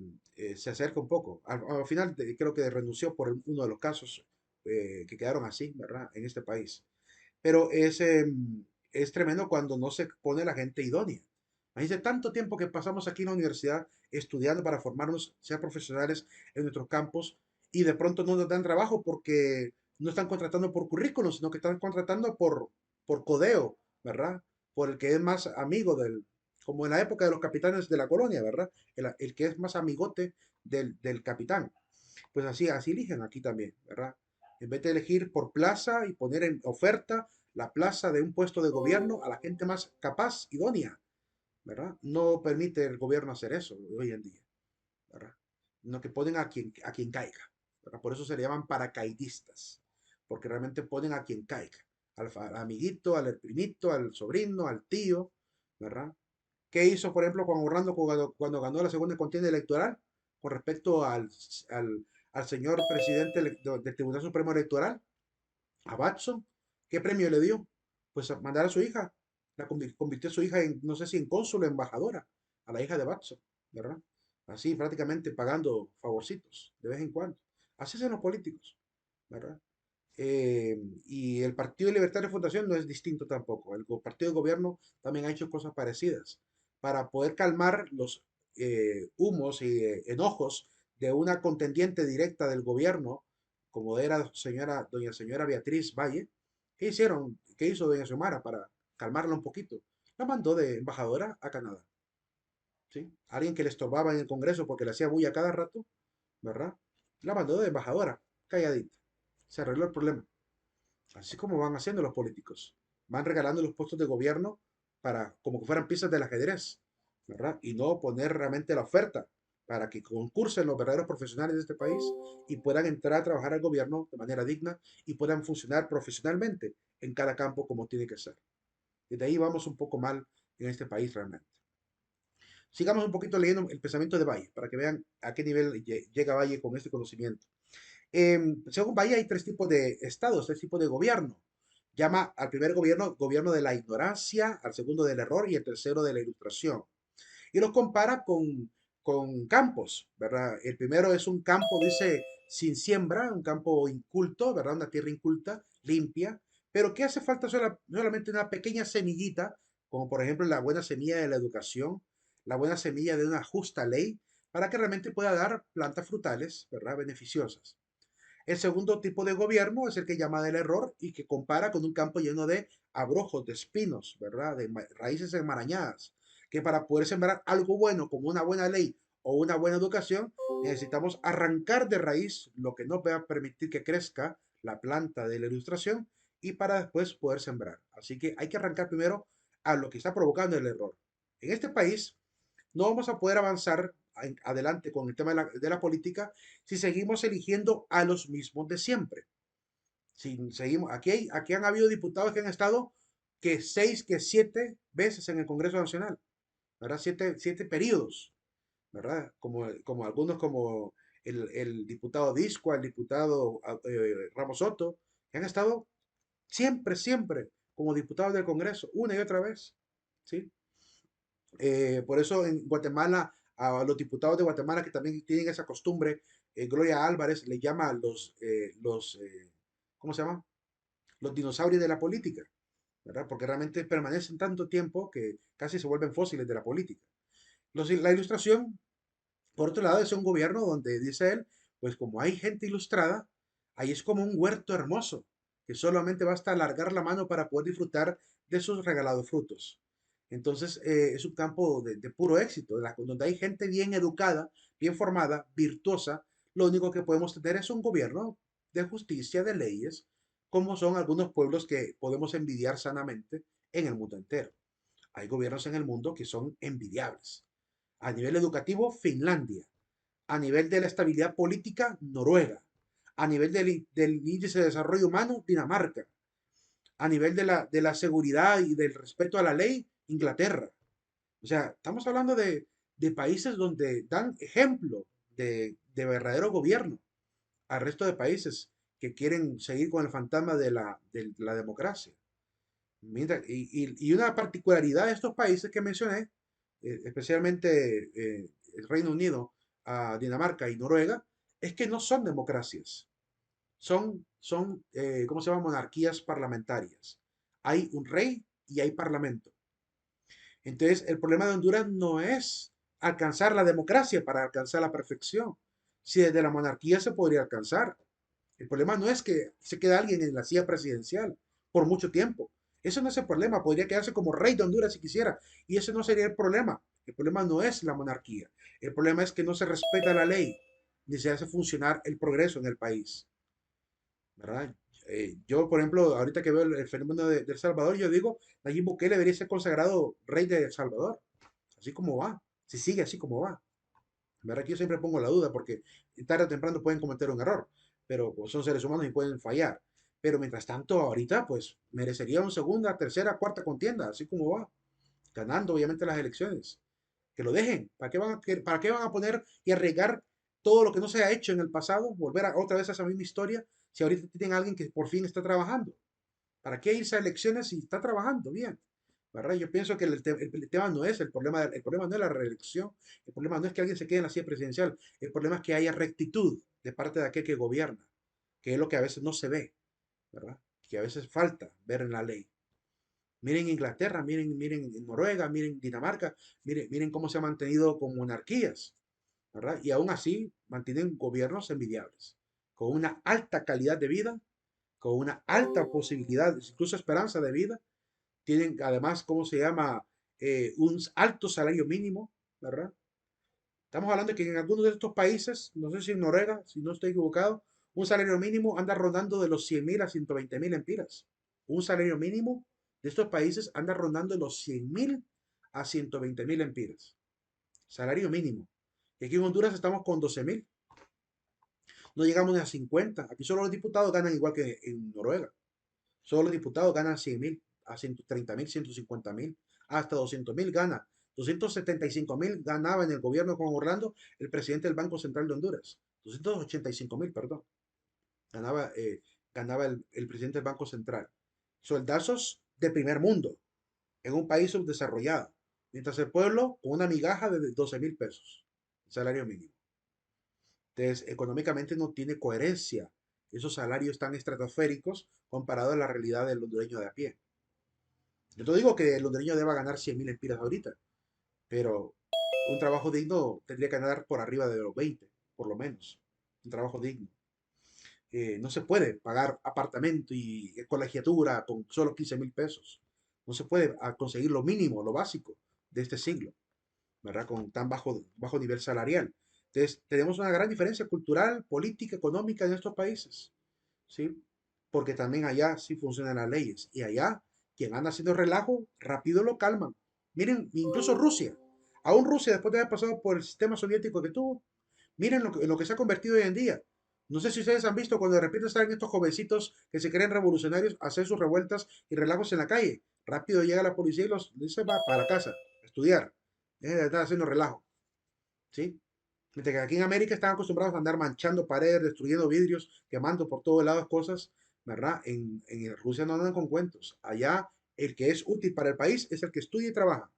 [SPEAKER 1] Se acerca un poco. Al final creo que renunció por uno de los casos que quedaron así, ¿verdad? En este país. Pero es tremendo cuando no se pone la gente idónea. Imagínense tanto tiempo que pasamos aquí en la universidad estudiando para formarnos, ser profesionales en nuestros campos, y de pronto no nos dan trabajo porque no están contratando por currículum, sino que están contratando por codeo, ¿verdad? Por el que es más amigo como en la época de los capitanes de la colonia, ¿verdad? El que es más amigote del capitán. Pues así eligen aquí también, ¿verdad? En vez de elegir por plaza y poner en oferta la plaza de un puesto de gobierno a la gente más capaz, idónea, ¿verdad? No permite el gobierno hacer eso hoy en día, ¿verdad? No, que ponen a quien caiga, ¿verdad? Por eso se le llaman paracaidistas, porque realmente ponen a quien caiga, al amiguito, al primito, al sobrino, al tío, ¿verdad? ¿Qué hizo, por ejemplo, Juan Orlando cuando ganó la segunda contienda electoral con respecto al señor presidente del Tribunal Supremo Electoral, a Watson? ¿Qué premio le dio? Pues a mandar a su hija. Convirtió a su hija en, no sé si en cónsul o embajadora, a la hija de Watson, ¿verdad? Así prácticamente pagando favorcitos de vez en cuando. Así son los políticos, ¿verdad? Y el Partido de Libertad de Fundación no es distinto tampoco. El partido de gobierno también ha hecho cosas parecidas para poder calmar los humos y enojos de una contendiente directa del gobierno, como era doña señora Beatriz Valle. ¿Qué hizo doña Xiomara para calmarla un poquito? La mandó de embajadora a Canadá, ¿sí? Alguien que le estorbaba en el Congreso porque le hacía bulla cada rato, ¿verdad? La mandó de embajadora, calladita. Se arregló el problema. Así como van haciendo los políticos. Van regalando los puestos de gobierno para, como que fueran piezas del ajedrez, ¿verdad? Y no poner realmente la oferta para que concursen los verdaderos profesionales de este país y puedan entrar a trabajar al gobierno de manera digna y puedan funcionar profesionalmente en cada campo como tiene que ser. Desde ahí vamos un poco mal en este país realmente. Sigamos un poquito leyendo el pensamiento de Valle para que vean a qué nivel llega Valle con este conocimiento. Según Bahía, hay tres tipos de estados, tres tipos de gobierno. Llama al primer gobierno de la ignorancia, al segundo del error y el tercero de la ilustración. Y los compara con campos, ¿verdad? El primero es un campo, dice, sin siembra, un campo inculto, ¿verdad? Una tierra inculta, limpia, pero que hace falta solamente una pequeña semillita, como por ejemplo la buena semilla de la educación, la buena semilla de una justa ley, para que realmente pueda dar plantas frutales, ¿verdad? Beneficiosas. El segundo tipo de gobierno es el que llama del error y que compara con un campo lleno de abrojos, de espinos, ¿verdad? De raíces enmarañadas, que para poder sembrar algo bueno como una buena ley o una buena educación, necesitamos arrancar de raíz lo que no va a permitir que crezca la planta de la ilustración y para después poder sembrar. Así que hay que arrancar primero a lo que está provocando el error. En este país no vamos a poder avanzar adelante con el tema de la política si seguimos eligiendo a los mismos de siempre. Si seguimos, aquí han habido diputados que han estado que 7 veces en el Congreso Nacional, ¿verdad? Siete periodos, ¿verdad? Como algunos como el diputado Disco, el diputado Ramos Soto, que han estado siempre como diputados del Congreso, una y otra vez, ¿sí? Por eso en Guatemala, a los diputados de Guatemala que también tienen esa costumbre, Gloria Álvarez le llama ¿cómo se llama? Los dinosaurios de la política, ¿verdad? Porque realmente permanecen tanto tiempo que casi se vuelven fósiles de la política. La ilustración, por otro lado, es un gobierno donde, dice él, pues como hay gente ilustrada, ahí es como un huerto hermoso, que solamente basta alargar la mano para poder disfrutar de sus regalados frutos. Entonces, es un campo de puro éxito, donde hay gente bien educada, bien formada, virtuosa. Lo único que podemos tener es un gobierno de justicia, de leyes, como son algunos pueblos que podemos envidiar sanamente en el mundo entero. Hay gobiernos en el mundo que son envidiables. A nivel educativo, Finlandia. A nivel de la estabilidad política, Noruega. A nivel del índice de desarrollo humano, Dinamarca. A nivel de la seguridad y del respeto a la ley, Inglaterra. O sea, estamos hablando de países donde dan ejemplo de verdadero gobierno al resto de países que quieren seguir con el fantasma de la democracia. Mira, y una particularidad de estos países que mencioné, especialmente el Reino Unido, Dinamarca y Noruega, es que no son democracias, son, ¿cómo se llama? Monarquías parlamentarias. Hay un rey y hay parlamento. Entonces, el problema de Honduras no es alcanzar la democracia para alcanzar la perfección. Si desde la monarquía se podría alcanzar. El problema no es que se quede alguien en la silla presidencial por mucho tiempo. Eso no es el problema. Podría quedarse como rey de Honduras si quisiera. Y ese no sería el problema. El problema no es la monarquía. El problema es que no se respeta la ley ni se hace funcionar el progreso en el país. ¿Verdad? Yo, por ejemplo, ahorita que veo el fenómeno de El Salvador, yo digo, Nayib Bukele debería ser consagrado rey de El Salvador. Así como va. Si sigue así como va. ¿Verdad? Que yo siempre pongo la duda porque tarde o temprano pueden cometer un error, pero pues, son seres humanos y pueden fallar. Pero mientras tanto, ahorita, pues merecería una segunda, tercera, cuarta contienda, así como va, ganando obviamente las elecciones. Que lo dejen. ¿Para qué van a poner y arriesgar todo lo que no se ha hecho en el pasado? Volver otra vez a esa misma historia si ahorita tienen a alguien que por fin está trabajando. ¿Para qué irse a elecciones si está trabajando bien? ¿Verdad? Yo pienso que el tema no es el problema no es la reelección, el problema no es que alguien se quede en la silla presidencial, el problema es que haya rectitud de parte de aquel que gobierna, que es lo que a veces no se ve, ¿verdad? Que a veces falta ver en la ley. Miren Inglaterra, miren Noruega, miren Dinamarca, miren cómo se ha mantenido con monarquías, ¿verdad? Y aún así mantienen gobiernos envidiables, con una alta calidad de vida, con una alta posibilidad, incluso esperanza de vida, tienen además, ¿cómo se llama? Un alto salario mínimo, ¿verdad? Estamos hablando de que en algunos de estos países, no sé si en Noruega, si no estoy equivocado, un salario mínimo anda rondando de los 100.000 a 120.000 empiras. Un salario mínimo de estos países anda rondando de los 100.000 a 120.000 empiras. Salario mínimo. Y aquí en Honduras estamos con 12.000. No llegamos ni a 50. Aquí solo los diputados ganan igual que en Noruega. Solo los diputados ganan 100.000, a 130.000, 150.000, hasta 200.000 gana. 275.000 ganaba en el gobierno con Orlando el presidente del Banco Central de Honduras. 285.000, perdón. Ganaba, ganaba el presidente del Banco Central. Sueldazos de primer mundo en un país subdesarrollado. Mientras el pueblo con una migaja de 12.000 pesos. Salario mínimo. Entonces, económicamente no tiene coherencia esos salarios tan estratosféricos comparado a la realidad del hondureño de a pie. Yo te digo que el hondureño deba ganar 100.000 empiras ahorita, pero un trabajo digno tendría que ganar por arriba de los 20, por lo menos. Un trabajo digno. No se puede pagar apartamento y colegiatura con solo 15.000 pesos. No se puede conseguir lo mínimo, lo básico de este siglo, ¿verdad? Con tan bajo nivel salarial. Entonces, tenemos una gran diferencia cultural, política, económica en estos países, ¿sí? Porque también allá sí funcionan las leyes. Y allá, quien anda haciendo relajo, rápido lo calman. Miren, incluso Rusia. Aún Rusia, después de haber pasado por el sistema soviético que tuvo, miren lo que se ha convertido hoy en día. No sé si ustedes han visto cuando de repente salen estos jovencitos que se creen revolucionarios a hacer sus revueltas y relajos en la calle. Rápido llega la policía y los dice va para la casa, a estudiar. Dejen de estar haciendo relajo. ¿Sí? Mientras que aquí en América están acostumbrados a andar manchando paredes, destruyendo vidrios, quemando por todos lados cosas, ¿verdad? En Rusia no andan con cuentos. Allá el que es útil para el país es el que estudia y trabaja,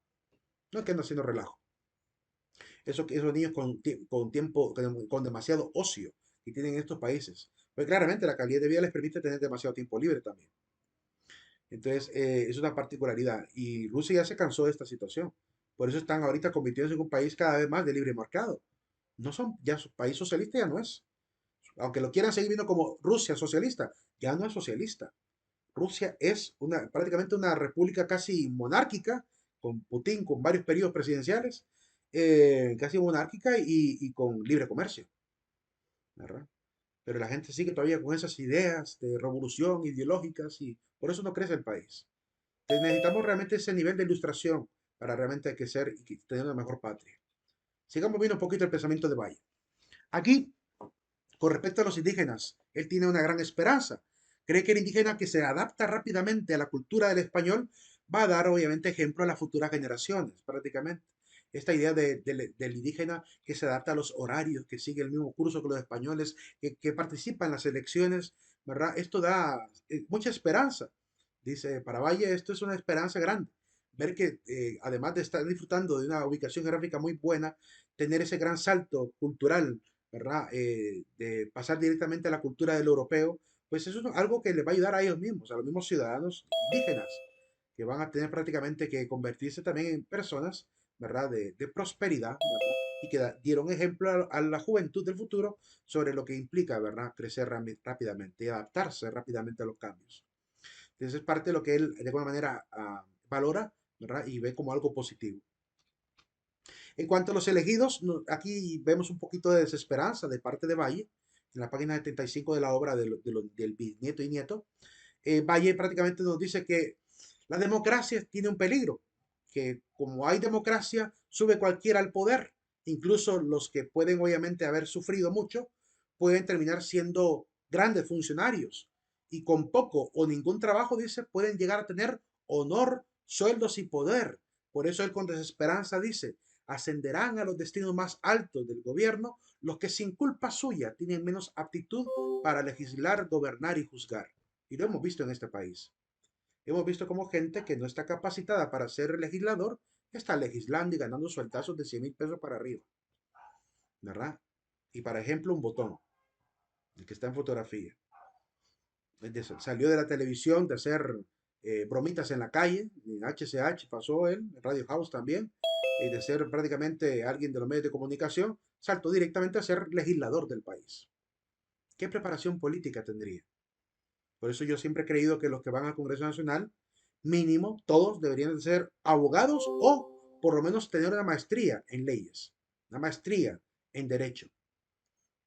[SPEAKER 1] no el que anda haciendo relajo. Esos niños con tiempo, con demasiado ocio que tienen estos países. Pues claramente la calidad de vida les permite tener demasiado tiempo libre también. Entonces, es una particularidad. Y Rusia ya se cansó de esta situación. Por eso están ahorita convirtiéndose en un país cada vez más de libre mercado. No son, ya su país socialista ya no es. Aunque lo quieran seguir viendo como Rusia socialista, ya no es socialista. Rusia es prácticamente una república casi monárquica, con Putin, con varios periodos presidenciales, casi monárquica y con libre comercio, ¿verdad? Pero la gente sigue todavía con esas ideas de revolución ideológicas y por eso no crece el país. Entonces necesitamos realmente ese nivel de ilustración para realmente crecer y tener una mejor patria. Sigamos viendo un poquito el pensamiento de Valle. Aquí, con respecto a los indígenas, él tiene una gran esperanza. Cree que el indígena que se adapta rápidamente a la cultura del español va a dar obviamente ejemplo a las futuras generaciones, prácticamente. Esta idea del indígena que se adapta a los horarios, que sigue el mismo curso que los españoles, que participa en las elecciones, ¿verdad? Esto da mucha esperanza. Dice, para Valle esto es una esperanza grande. Ver que además de estar disfrutando de una ubicación geográfica muy buena, tener ese gran salto cultural, ¿verdad? De pasar directamente a la cultura del europeo, pues eso es algo que les va a ayudar a ellos mismos, a los mismos ciudadanos indígenas, que van a tener prácticamente que convertirse también en personas, ¿verdad? De prosperidad, ¿verdad? Y que dieron ejemplo a la juventud del futuro sobre lo que implica, ¿verdad? Crecer rápidamente y adaptarse rápidamente a los cambios. Entonces es parte de lo que él de alguna manera valora, ¿verdad? Y ve como algo positivo. En cuanto a los elegidos, aquí vemos un poquito de desesperanza de parte de Valle, en la página 75 de la obra del bisnieto y nieto. Valle prácticamente nos dice que la democracia tiene un peligro, que como hay democracia, sube cualquiera al poder, incluso los que pueden obviamente haber sufrido mucho, pueden terminar siendo grandes funcionarios y con poco o ningún trabajo, dice, pueden llegar a tener honor, sueldos y poder. Por eso él con desesperanza dice, ascenderán a los destinos más altos del gobierno los que sin culpa suya tienen menos aptitud para legislar, gobernar y juzgar. Y lo hemos visto en este país. Hemos visto como gente que no está capacitada para ser legislador está legislando y ganando sueltazos de 100.000 pesos para arriba, ¿verdad? Y para ejemplo, un botón, el que está en fotografía. Salió de la televisión de hacer bromitas en la calle, en HCH pasó él, en Radio House también, y de ser prácticamente alguien de los medios de comunicación, saltó directamente a ser legislador del país. ¿Qué preparación política tendría? Por eso yo siempre he creído que los que van al Congreso Nacional, mínimo, todos deberían de ser abogados o por lo menos tener una maestría en leyes, una maestría en derecho.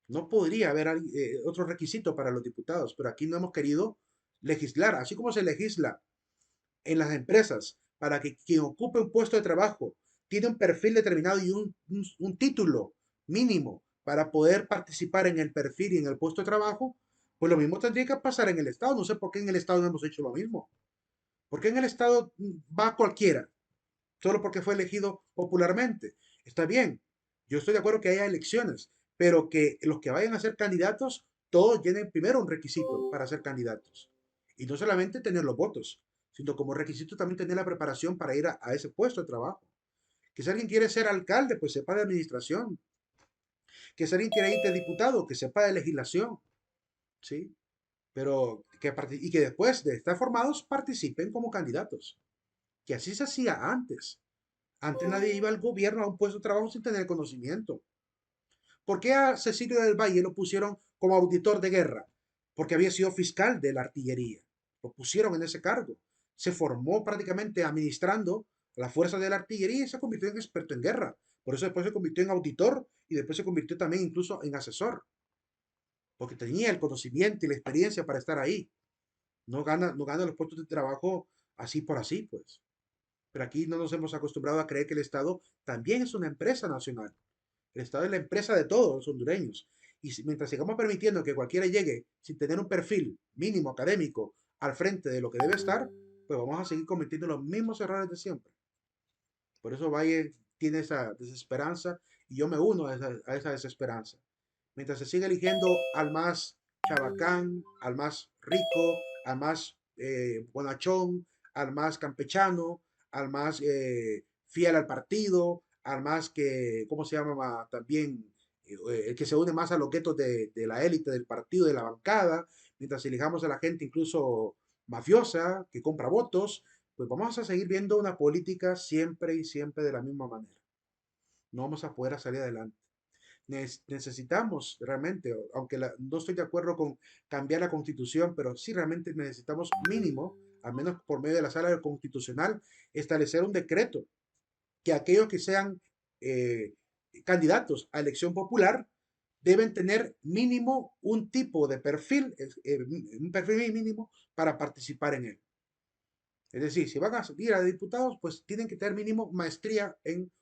[SPEAKER 1] No podría haber otro requisito para los diputados, pero aquí no hemos querido legislar, así como se legisla en las empresas para que quien ocupe un puesto de trabajo tiene un perfil determinado y un título mínimo para poder participar en el perfil y en el puesto de trabajo, pues lo mismo tendría que pasar en el Estado. No sé por qué en el Estado no hemos hecho lo mismo. ¿Por qué en el Estado va cualquiera? Solo porque fue elegido popularmente. Está bien, yo estoy de acuerdo que haya elecciones, pero que los que vayan a ser candidatos, todos llenen primero un requisito para ser candidatos. Y no solamente tener los votos, sino como requisito también tener la preparación para ir a ese puesto de trabajo. Que si alguien quiere ser alcalde, pues sepa de administración. Que si alguien quiere ir de diputado, que sepa de legislación. ¿Sí? Pero y que después de estar formados participen como candidatos. Que así se hacía antes. Antes nadie iba al gobierno a un puesto de trabajo sin tener conocimiento. ¿Por qué a Cecilio del Valle lo pusieron como auditor de guerra? Porque había sido fiscal de la artillería. Lo pusieron en ese cargo. Se formó prácticamente administrando la fuerza de la artillería y se convirtió en experto en guerra. Por eso después se convirtió en auditor y después se convirtió también incluso en asesor. Porque tenía el conocimiento y la experiencia para estar ahí. No gana los puestos de trabajo así por así, pues. Pero aquí no nos hemos acostumbrado a creer que el Estado también es una empresa nacional. El Estado es la empresa de todos los hondureños. Y mientras sigamos permitiendo que cualquiera llegue sin tener un perfil mínimo académico al frente de lo que debe estar, pues vamos a seguir cometiendo los mismos errores de siempre. Por eso Valle tiene esa desesperanza y yo me uno a esa desesperanza. Mientras se sigue eligiendo al más chabacán, al más rico, al más bonachón, al más campechano, al más fiel al partido, al más que, ¿cómo se llama? También el que se une más a los guetos de la élite del partido, de la bancada, mientras elijamos a la gente incluso mafiosa, que compra votos, pues vamos a seguir viendo una política siempre y siempre de la misma manera. No vamos a poder salir adelante. Necesitamos realmente, aunque no estoy de acuerdo con cambiar la constitución, pero sí realmente necesitamos mínimo, al menos por medio de la sala constitucional, establecer un decreto que aquellos que sean eh, candidatos a elección popular deben tener mínimo un tipo de perfil, un perfil mínimo para participar en él. Es decir, si van a ir a diputados, pues tienen que tener mínimo maestría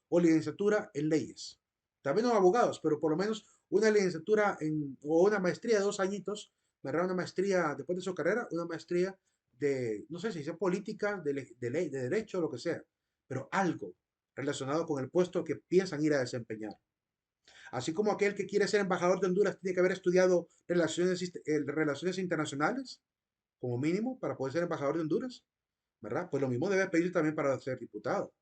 [SPEAKER 1] o licenciatura en leyes. También no abogados, pero por lo menos una licenciatura o una maestría de 2 añitos, ¿verdad? Una maestría después de su carrera, una maestría de, no sé si sea política, de ley, de derecho, lo que sea, pero algo relacionado con el puesto que piensan ir a desempeñar. Así como aquel que quiere ser embajador de Honduras tiene que haber estudiado relaciones internacionales, como mínimo, para poder ser embajador de Honduras, ¿verdad? Pues lo mismo debe pedir también para ser diputado.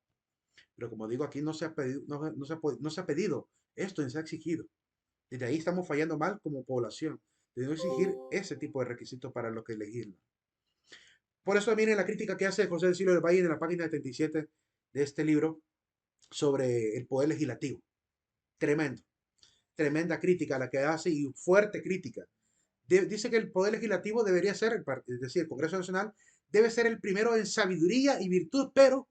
[SPEAKER 1] Pero como digo, aquí no se ha pedido, no se ha pedido esto, ni se ha exigido. Desde ahí estamos fallando mal como población, de no exigir ese tipo de requisitos para lo que elegirlo. Por eso miren la crítica que hace José del Silva del Valle en la página 77 de este libro sobre el poder legislativo. Tremendo, tremenda crítica la que hace y fuerte crítica. Dice que el poder legislativo debería ser, es decir, el Congreso Nacional, debe ser el primero en sabiduría y virtud, pero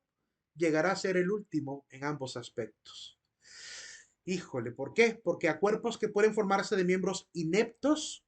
[SPEAKER 1] llegará a ser el último en ambos aspectos. Híjole, ¿por qué? Porque a cuerpos que pueden formarse de miembros ineptos,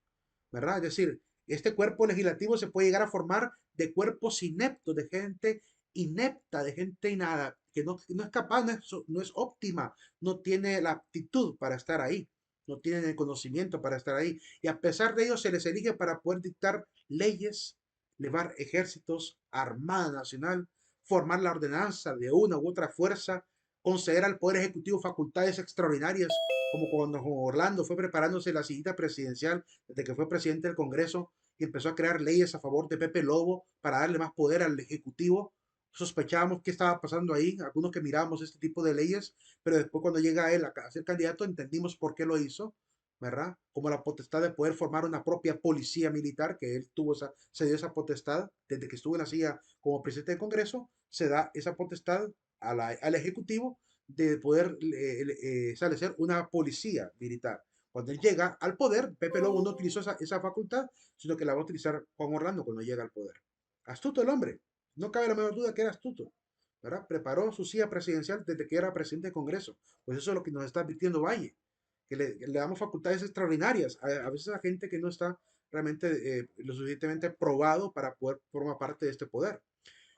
[SPEAKER 1] ¿verdad? Es decir, este cuerpo legislativo se puede llegar a formar de cuerpos ineptos, de gente inepta, de gente inada, que no es capaz, no es óptima, no tiene la aptitud para estar ahí, no tienen el conocimiento para estar ahí. Y a pesar de ello se les elige para poder dictar leyes, llevar ejércitos, Armada Nacional, formar la ordenanza de una u otra fuerza, conceder al Poder Ejecutivo facultades extraordinarias, como cuando Orlando fue preparándose la sillita presidencial desde que fue presidente del Congreso y empezó a crear leyes a favor de Pepe Lobo para darle más poder al Ejecutivo. Sospechábamos qué estaba pasando ahí, algunos que mirábamos este tipo de leyes, pero después cuando llega él a ser candidato entendimos por qué lo hizo, ¿verdad? Como la potestad de poder formar una propia policía militar, que él se dio esa potestad desde que estuvo en la silla como presidente del Congreso, se da esa potestad al Ejecutivo de poder establecer una policía militar. Cuando él llega al poder, Pepe Lobo no utilizó esa facultad, sino que la va a utilizar Juan Orlando cuando llega al poder. Astuto el hombre, no cabe la menor duda que era astuto, ¿verdad? Preparó su silla presidencial desde que era presidente del Congreso. Pues eso es lo que nos está advirtiendo Valle, que le damos facultades extraordinarias a veces a gente que no está realmente lo suficientemente probado para poder formar parte de este poder.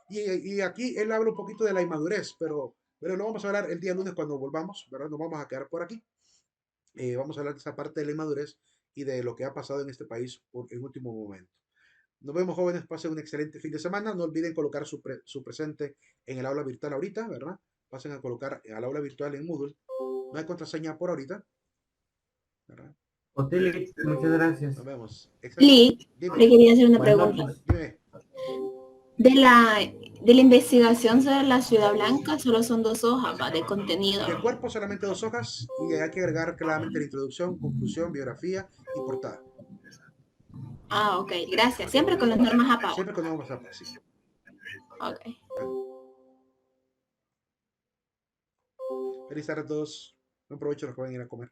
[SPEAKER 1] Y aquí él habla un poquito de la inmadurez, pero lo vamos a hablar el día lunes cuando volvamos, ¿verdad? Nos vamos a quedar por aquí. Vamos a hablar de esa parte de la inmadurez y de lo que ha pasado en este país por el último momento. Nos vemos, jóvenes. Pasen un excelente fin de semana. No olviden colocar su presente en el aula virtual ahorita, ¿verdad? Pasen a colocar al aula virtual en Moodle. No hay contraseña por ahorita, ¿verdad?
[SPEAKER 3] Otilis, muchas gracias.
[SPEAKER 1] Nos vemos.
[SPEAKER 4] Lee,
[SPEAKER 1] Dime,
[SPEAKER 4] le quería hacer una
[SPEAKER 3] Buenas
[SPEAKER 4] pregunta.
[SPEAKER 3] noches.
[SPEAKER 1] dime.
[SPEAKER 4] De la investigación sobre la Ciudad Blanca, solo son 2 hojas de contenido.
[SPEAKER 1] Del cuerpo solamente 2 hojas y hay que agregar claramente la introducción, conclusión, biografía y portada.
[SPEAKER 4] Ah, ok, gracias. Siempre con las normas a pavo.
[SPEAKER 1] Siempre con normas a sí.
[SPEAKER 4] Ok.
[SPEAKER 1] Feliz tarde a todos. Buen provecho a los que van a ir a comer.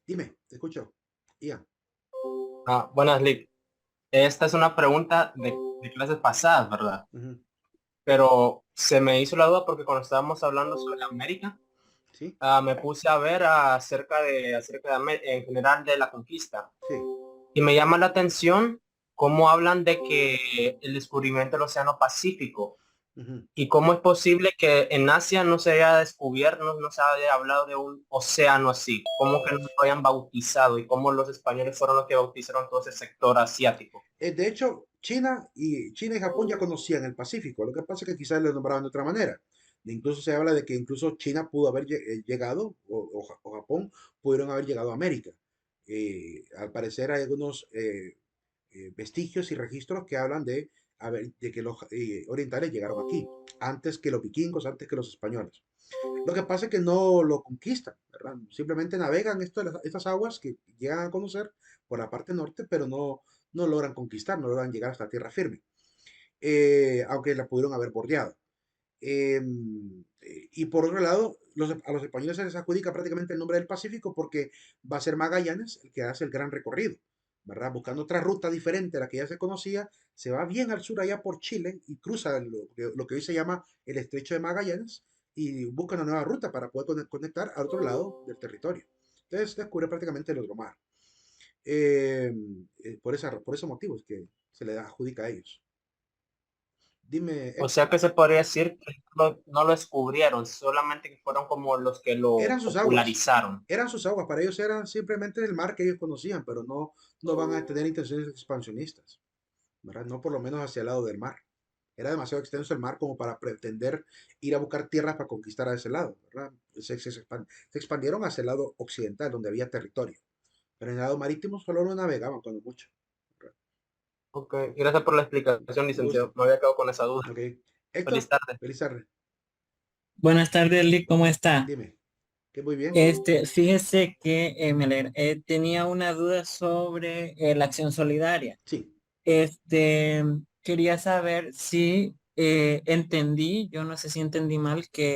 [SPEAKER 1] Dime, te escucho. Ian.
[SPEAKER 3] Buenas, Lick. Esta es una pregunta de clases pasadas, ¿verdad? Pero se me hizo la duda porque cuando estábamos hablando sobre América,
[SPEAKER 1] ¿Sí?
[SPEAKER 3] me puse a ver acerca de en general de la conquista.
[SPEAKER 1] Sí.
[SPEAKER 3] Y me llama la atención cómo hablan de que el descubrimiento del Océano Pacífico y cómo es posible que en Asia no se haya descubierto, no se haya hablado de un océano así, cómo que no lo hayan bautizado y cómo los españoles fueron los que bautizaron todo ese sector asiático.
[SPEAKER 1] De hecho, China y Japón ya conocían el Pacífico. Lo que pasa es que quizás lo nombraban de otra manera. Incluso se habla de que incluso China pudo haber llegado, o Japón pudieron haber llegado a América. Al parecer hay algunos vestigios y registros que hablan de que los orientales llegaron aquí, antes que los vikingos, antes que los españoles. Lo que pasa es que no lo conquistan, ¿verdad? Simplemente navegan estas aguas que llegan a conocer por la parte norte, pero no logran conquistar, no logran llegar hasta tierra firme, aunque la pudieron haber bordeado. Y por otro lado, a los españoles se les adjudica prácticamente el nombre del Pacífico porque va a ser Magallanes el que hace el gran recorrido, ¿verdad? Buscando otra ruta diferente a la que ya se conocía, se va bien al sur allá por Chile y cruza lo que hoy se llama el Estrecho de Magallanes y busca una nueva ruta para poder conectar al otro lado del territorio. Entonces descubre prácticamente el otro mar. Por ese motivo es que se le adjudica a ellos. Dime,
[SPEAKER 3] O sea
[SPEAKER 1] Héctor,
[SPEAKER 3] que se podría decir que no lo descubrieron, solamente que fueron como los que lo
[SPEAKER 1] eran sus aguas,
[SPEAKER 3] popularizaron.
[SPEAKER 1] eran sus aguas, para ellos eran simplemente el mar que ellos conocían, pero no, no van a tener intenciones expansionistas, ¿verdad? No por lo menos hacia el lado del mar. Era demasiado extenso el mar como para pretender ir a buscar tierras para conquistar a ese lado, ¿verdad? Se expandieron hacia el lado occidental, donde había territorio, pero en el lado marítimo solo lo navegaban cuando mucho. ¿Verdad?
[SPEAKER 3] Ok, gracias por la explicación,
[SPEAKER 1] Un gusto.
[SPEAKER 3] licenciado. Me había quedado con esa duda.
[SPEAKER 1] Ok.
[SPEAKER 3] Feliz
[SPEAKER 1] Héctor,
[SPEAKER 3] tarde.
[SPEAKER 1] feliz tarde.
[SPEAKER 5] Buenas tardes, Lee, ¿cómo está?
[SPEAKER 1] Dime, que muy bien.
[SPEAKER 5] Fíjese que tenía una duda sobre la acción solidaria.
[SPEAKER 1] Sí.
[SPEAKER 5] Quería saber si entendí, yo no sé si entendí mal, que